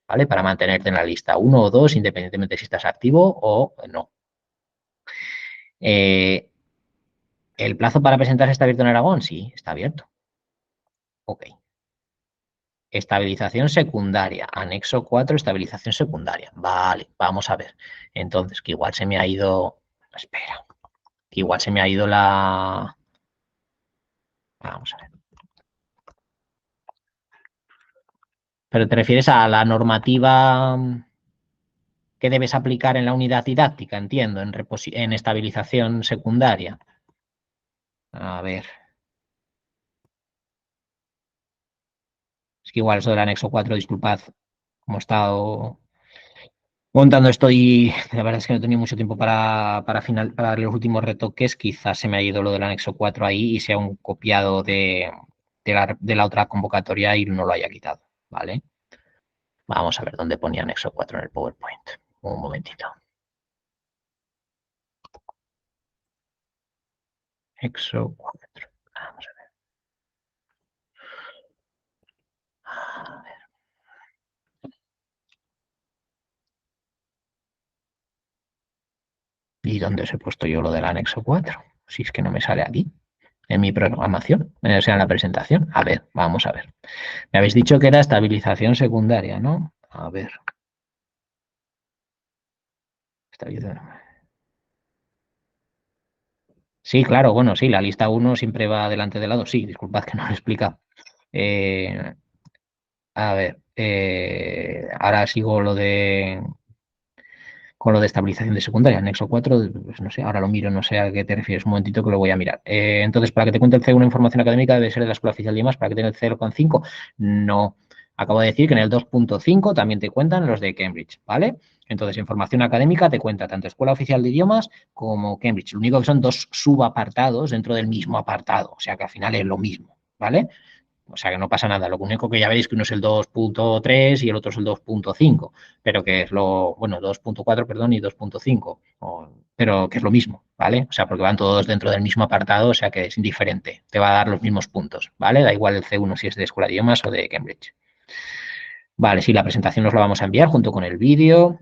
¿Vale? Para mantenerte en la lista 1 o 2, independientemente si estás activo o no. ¿El plazo para presentarse está abierto en Aragón? Sí, está abierto. Ok. Estabilización secundaria. Anexo 4, estabilización secundaria. Vale, vamos a ver. Entonces, que igual se me ha ido... Espera. Que igual se me ha ido la... Vamos a ver. Pero te refieres a la normativa que debes aplicar en la unidad didáctica, entiendo, en estabilización secundaria. A ver. Es que igual eso del anexo 4, disculpad, como he estado montando esto y la verdad es que no he tenido mucho tiempo para darle los últimos retoques, quizás se me ha ido lo del anexo 4 ahí y sea un copiado de la otra convocatoria y no lo haya quitado, ¿vale? Vamos a ver dónde ponía anexo 4 en el PowerPoint. Un momentito. Anexo 4. Vamos a ver. A ver. ¿Y dónde os he puesto yo lo del anexo 4? Si es que no me sale aquí, en mi programación, o sea, en la presentación. A ver, vamos a ver. Me habéis dicho que era estabilización secundaria, ¿no? A ver. Sí, claro, bueno, sí, la lista 1 siempre va delante de lado. Sí, disculpad que no lo he explicado. Eh, a ver, ahora sigo con lo de estabilización de secundaria, anexo 4, pues no sé, ahora lo miro, no sé a qué te refieres, un momentito que lo voy a mirar. Entonces, para que te cuente el C una información académica debe ser de la escuela oficial y demás, para que tenga el 0,5, no. Acabo de decir que en el 2.5 también te cuentan los de Cambridge, ¿vale? Entonces, información académica te cuenta tanto Escuela Oficial de Idiomas como Cambridge. Lo único que son dos subapartados dentro del mismo apartado, o sea que al final es lo mismo, ¿vale? O sea que no pasa nada. Lo único que ya veis que uno es el 2.3 y el otro es el 2.5, pero que es lo, bueno, 2.4, perdón, y 2.5, pero que es lo mismo, ¿vale? O sea, porque van todos dentro del mismo apartado, o sea que es indiferente. Te va a dar los mismos puntos, ¿vale? Da igual el C1 si es de Escuela de Idiomas o de Cambridge. Vale, sí, la presentación nos la vamos a enviar junto con el vídeo.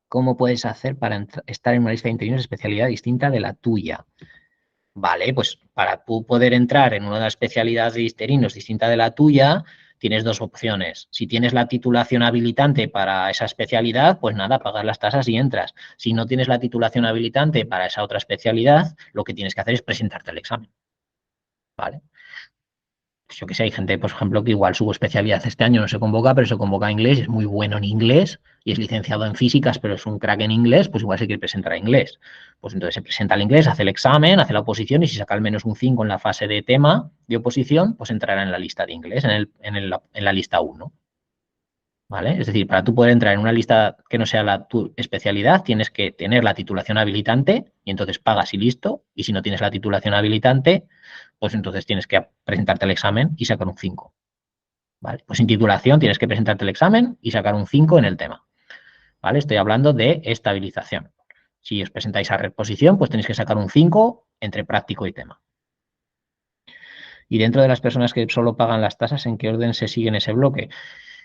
¿Cómo puedes hacer para estar en una lista de interinos de especialidad distinta de la tuya? Vale, pues para tú poder entrar en una de las especialidades de interinos distinta de la tuya, tienes dos opciones. Si tienes la titulación habilitante para esa especialidad, pues nada, pagas las tasas y entras. Si no tienes la titulación habilitante para esa otra especialidad, lo que tienes que hacer es presentarte el examen. ¿Vale? Pues yo que sé, hay gente, por ejemplo, que igual su especialidad este año no se convoca, pero se convoca en inglés, es muy bueno en inglés y es licenciado en físicas, pero es un crack en inglés, pues igual se quiere presentar a inglés. Pues entonces se presenta al inglés, hace el examen, hace la oposición y si saca al menos un 5 en la fase de tema de oposición, pues entrará en la lista de inglés, en la lista uno. ¿Vale? Es decir, para tú poder entrar en una lista que no sea tu especialidad, tienes que tener la titulación habilitante y entonces pagas y listo. Y si no tienes la titulación habilitante, pues entonces tienes que presentarte el examen y sacar un 5. ¿Vale? Pues sin titulación tienes que presentarte el examen y sacar un 5 en el tema. ¿Vale? Estoy hablando de estabilización. Si os presentáis a reposición, pues tenéis que sacar un 5 entre práctico y tema. Y dentro de las personas que solo pagan las tasas, ¿en qué orden se sigue en ese bloque?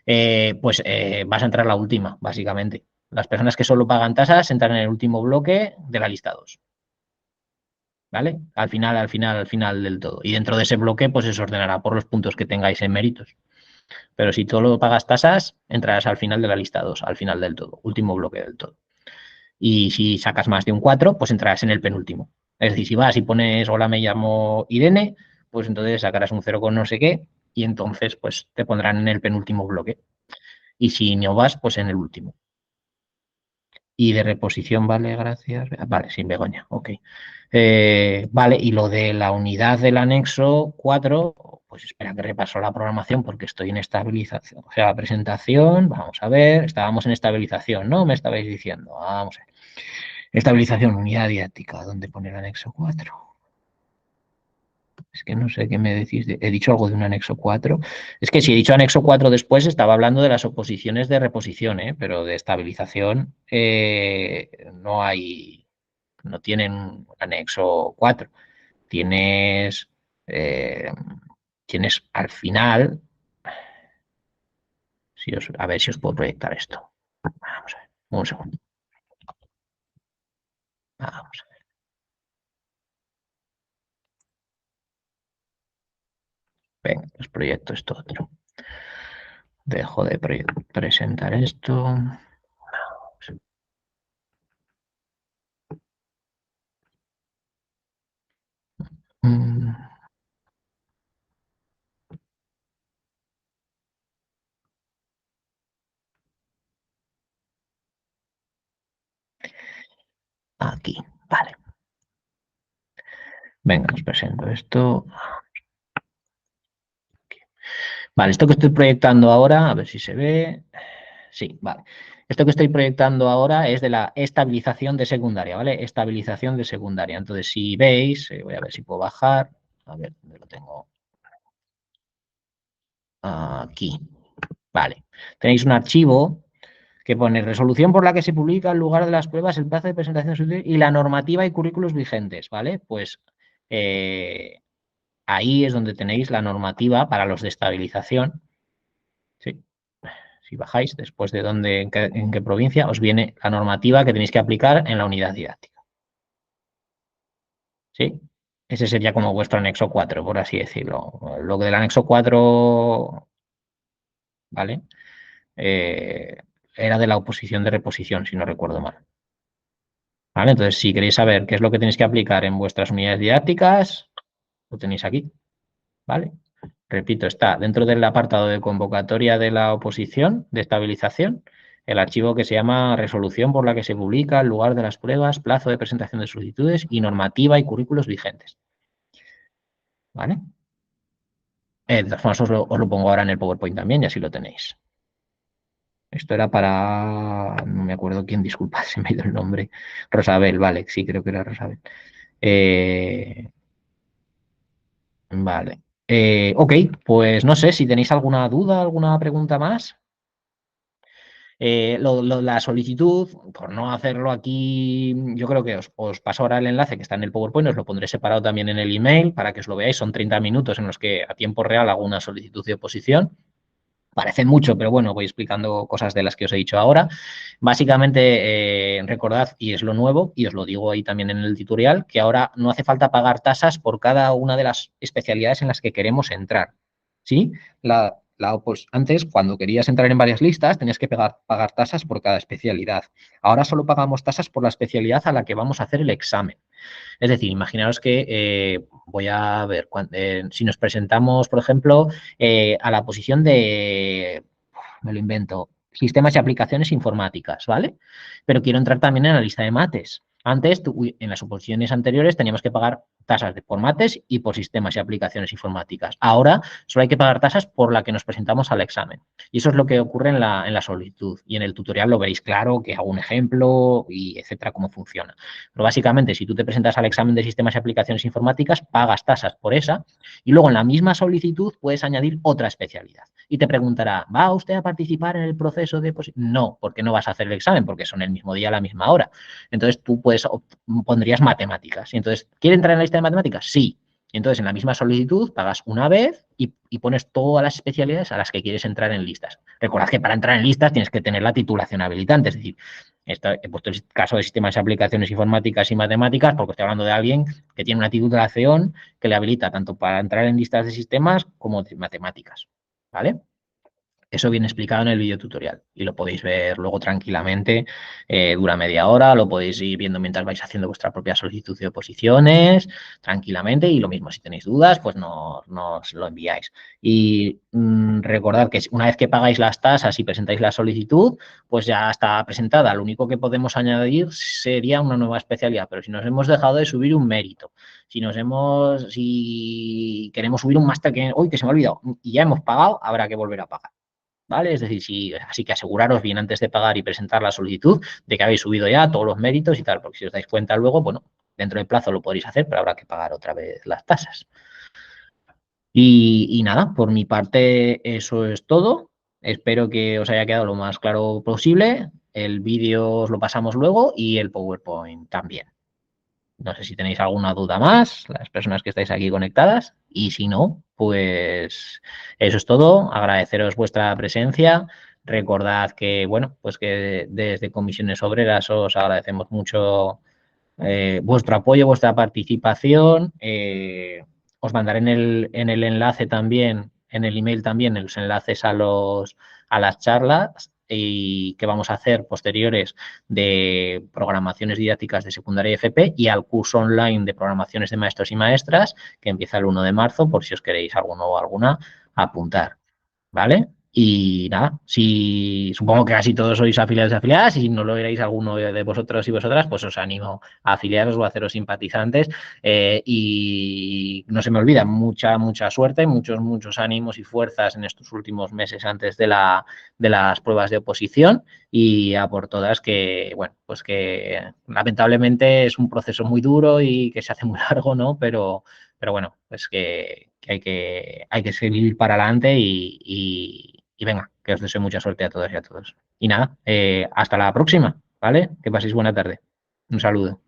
Vas a entrar la última, básicamente. Las personas que solo pagan tasas entran en el último bloque de la lista 2. ¿Vale? Al final del todo. Y dentro de ese bloque, pues se ordenará por los puntos que tengáis en méritos. Pero si tú lo pagas tasas, entrarás al final de la lista 2, al final del todo, último bloque del todo. Y si sacas más de un 4, pues entrarás en el penúltimo. Es decir, si vas y pones hola, me llamo Irene, pues entonces sacarás un 0 con no sé qué y entonces pues te pondrán en el penúltimo bloque. Y si no vas, pues en el último. Y de reposición, vale, gracias. Vale, sin Begoña, ok. Vale, y lo de la unidad del anexo 4, pues espera que repaso la programación porque estoy en estabilización. O sea, presentación, vamos a ver, estábamos en estabilización, ¿no? Me estabais diciendo. Vamos a ver. Estabilización, unidad didáctica, ¿dónde pone el anexo 4? Es que no sé qué me decís. He dicho algo de un anexo 4. Es que si he dicho anexo 4 después, estaba hablando de las oposiciones de reposición, ¿eh? Pero de estabilización no hay, no tienen un anexo 4. Tienes, eh, tienes al final, a ver si os puedo proyectar esto. Vamos a ver, un segundo. Vamos a ver. Venga, os proyecto esto otro. Dejo de presentar esto. Mm, Aquí, vale. Venga, os presento esto. Vale, esto que estoy proyectando ahora, a ver si se ve. Sí, vale. Esto que estoy proyectando ahora es de la estabilización de secundaria, ¿vale? Estabilización de secundaria. Entonces, si veis, voy a ver si puedo bajar. A ver, ¿dónde lo tengo? Aquí. Vale. Tenéis un archivo que pone resolución por la que se publica en lugar de las pruebas, el plazo de presentación y la normativa y currículos vigentes, ¿vale? Pues ahí es donde tenéis la normativa para los de estabilización. Sí. Si bajáis, después de dónde, en qué provincia, os viene la normativa que tenéis que aplicar en la unidad didáctica. ¿Sí? Ese sería como vuestro anexo 4, por así decirlo. Lo que del anexo 4, ¿vale? Eh, era de la oposición de reposición, si no recuerdo mal. ¿Vale? Entonces, si queréis saber qué es lo que tenéis que aplicar en vuestras unidades didácticas, lo tenéis aquí. ¿Vale? Repito, está dentro del apartado de convocatoria de la oposición, de estabilización, el archivo que se llama resolución por la que se publica el lugar de las pruebas, plazo de presentación de solicitudes y normativa y currículos vigentes. ¿Vale? De todas formas, os lo pongo ahora en el PowerPoint también y así lo tenéis. Esto era para, no me acuerdo quién, disculpa, se me ha ido el nombre. Rosabel, vale, sí, creo que era Rosabel. Vale. Ok, pues no sé si tenéis alguna duda, alguna pregunta más. La solicitud, por no hacerlo aquí, yo creo que os paso ahora el enlace que está en el PowerPoint, os lo pondré separado también en el email para que os lo veáis. Son 30 minutos en los que a tiempo real hago una solicitud de oposición. Parece mucho, pero bueno, voy explicando cosas de las que os he dicho ahora. Básicamente, recordad, y es lo nuevo, y os lo digo ahí también en el tutorial, que ahora no hace falta pagar tasas por cada una de las especialidades en las que queremos entrar. ¿Sí? Pues antes, cuando querías entrar en varias listas, tenías que pagar tasas por cada especialidad. Ahora solo pagamos tasas por la especialidad a la que vamos a hacer el examen. Es decir, imaginaos que voy a ver, si nos presentamos, por ejemplo, a la posición de, me lo invento, sistemas y aplicaciones informáticas, ¿vale? Pero quiero entrar también en la lista de mates. Antes, en las oposiciones anteriores, teníamos que pagar tasas por mates y por sistemas y aplicaciones informáticas. Ahora solo hay que pagar tasas por la que nos presentamos al examen. Y eso es lo que ocurre en la solicitud. Y en el tutorial lo veréis claro, que hago un ejemplo y etcétera, cómo funciona. Pero básicamente, si tú te presentas al examen de sistemas y aplicaciones informáticas, pagas tasas por esa y luego en la misma solicitud puedes añadir otra especialidad. Y te preguntará, ¿va usted a participar en el proceso de...? No, porque no vas a hacer el examen, porque son el mismo día a la misma hora. Entonces tú pondrías matemáticas. Y entonces, ¿quiere entrar en la lista de matemáticas? Sí. Y entonces en la misma solicitud pagas una vez y pones todas las especialidades a las que quieres entrar en listas. Recordad que para entrar en listas tienes que tener la titulación habilitante, es decir, he puesto el caso de sistemas y aplicaciones informáticas y matemáticas porque estoy hablando de alguien que tiene una titulación que le habilita tanto para entrar en listas de sistemas como de matemáticas. ¿Vale? Eso viene explicado en el video tutorial y lo podéis ver luego tranquilamente. Dura media hora, lo podéis ir viendo mientras vais haciendo vuestra propia solicitud de oposiciones tranquilamente y lo mismo, si tenéis dudas, pues nos lo enviáis. Y recordad que una vez que pagáis las tasas y presentáis la solicitud, pues ya está presentada. Lo único que podemos añadir sería una nueva especialidad, pero si nos hemos dejado de subir un mérito, si queremos subir un máster que hoy que se me ha olvidado y ya hemos pagado, habrá que volver a pagar. ¿Vale? Es decir, así que aseguraros bien antes de pagar y presentar la solicitud de que habéis subido ya todos los méritos y tal, porque si os dais cuenta luego, bueno, dentro del plazo lo podréis hacer, pero habrá que pagar otra vez las tasas. Y nada, por mi parte eso es todo. Espero que os haya quedado lo más claro posible. El vídeo os lo pasamos luego y el PowerPoint también. No sé si tenéis alguna duda más, las personas que estáis aquí conectadas, y si no, pues eso es todo. Agradeceros vuestra presencia. Recordad que, bueno, pues que desde Comisiones Obreras os agradecemos mucho vuestro apoyo, vuestra participación. Os mandaré en el enlace también, en el email también, los enlaces a las charlas y que vamos a hacer posteriores de programaciones didácticas de secundaria y FP y al curso online de programaciones de maestros y maestras que empieza el 1 de marzo por si os queréis alguno o alguna apuntar. ¿Vale? Y nada, si supongo que casi todos sois afiliados y afiliadas, y si no lo erais alguno de vosotros y vosotras, pues os animo a afiliaros o a haceros simpatizantes. Y no se me olvida, mucha suerte, muchos ánimos y fuerzas en estos últimos meses antes de las pruebas de oposición. Y a por todas que, bueno, pues que lamentablemente es un proceso muy duro y que se hace muy largo, ¿no? Pero bueno, pues que hay que seguir para adelante y venga, que os deseo mucha suerte a todos y a todos. Y nada, hasta la próxima, ¿vale? Que paséis buena tarde. Un saludo.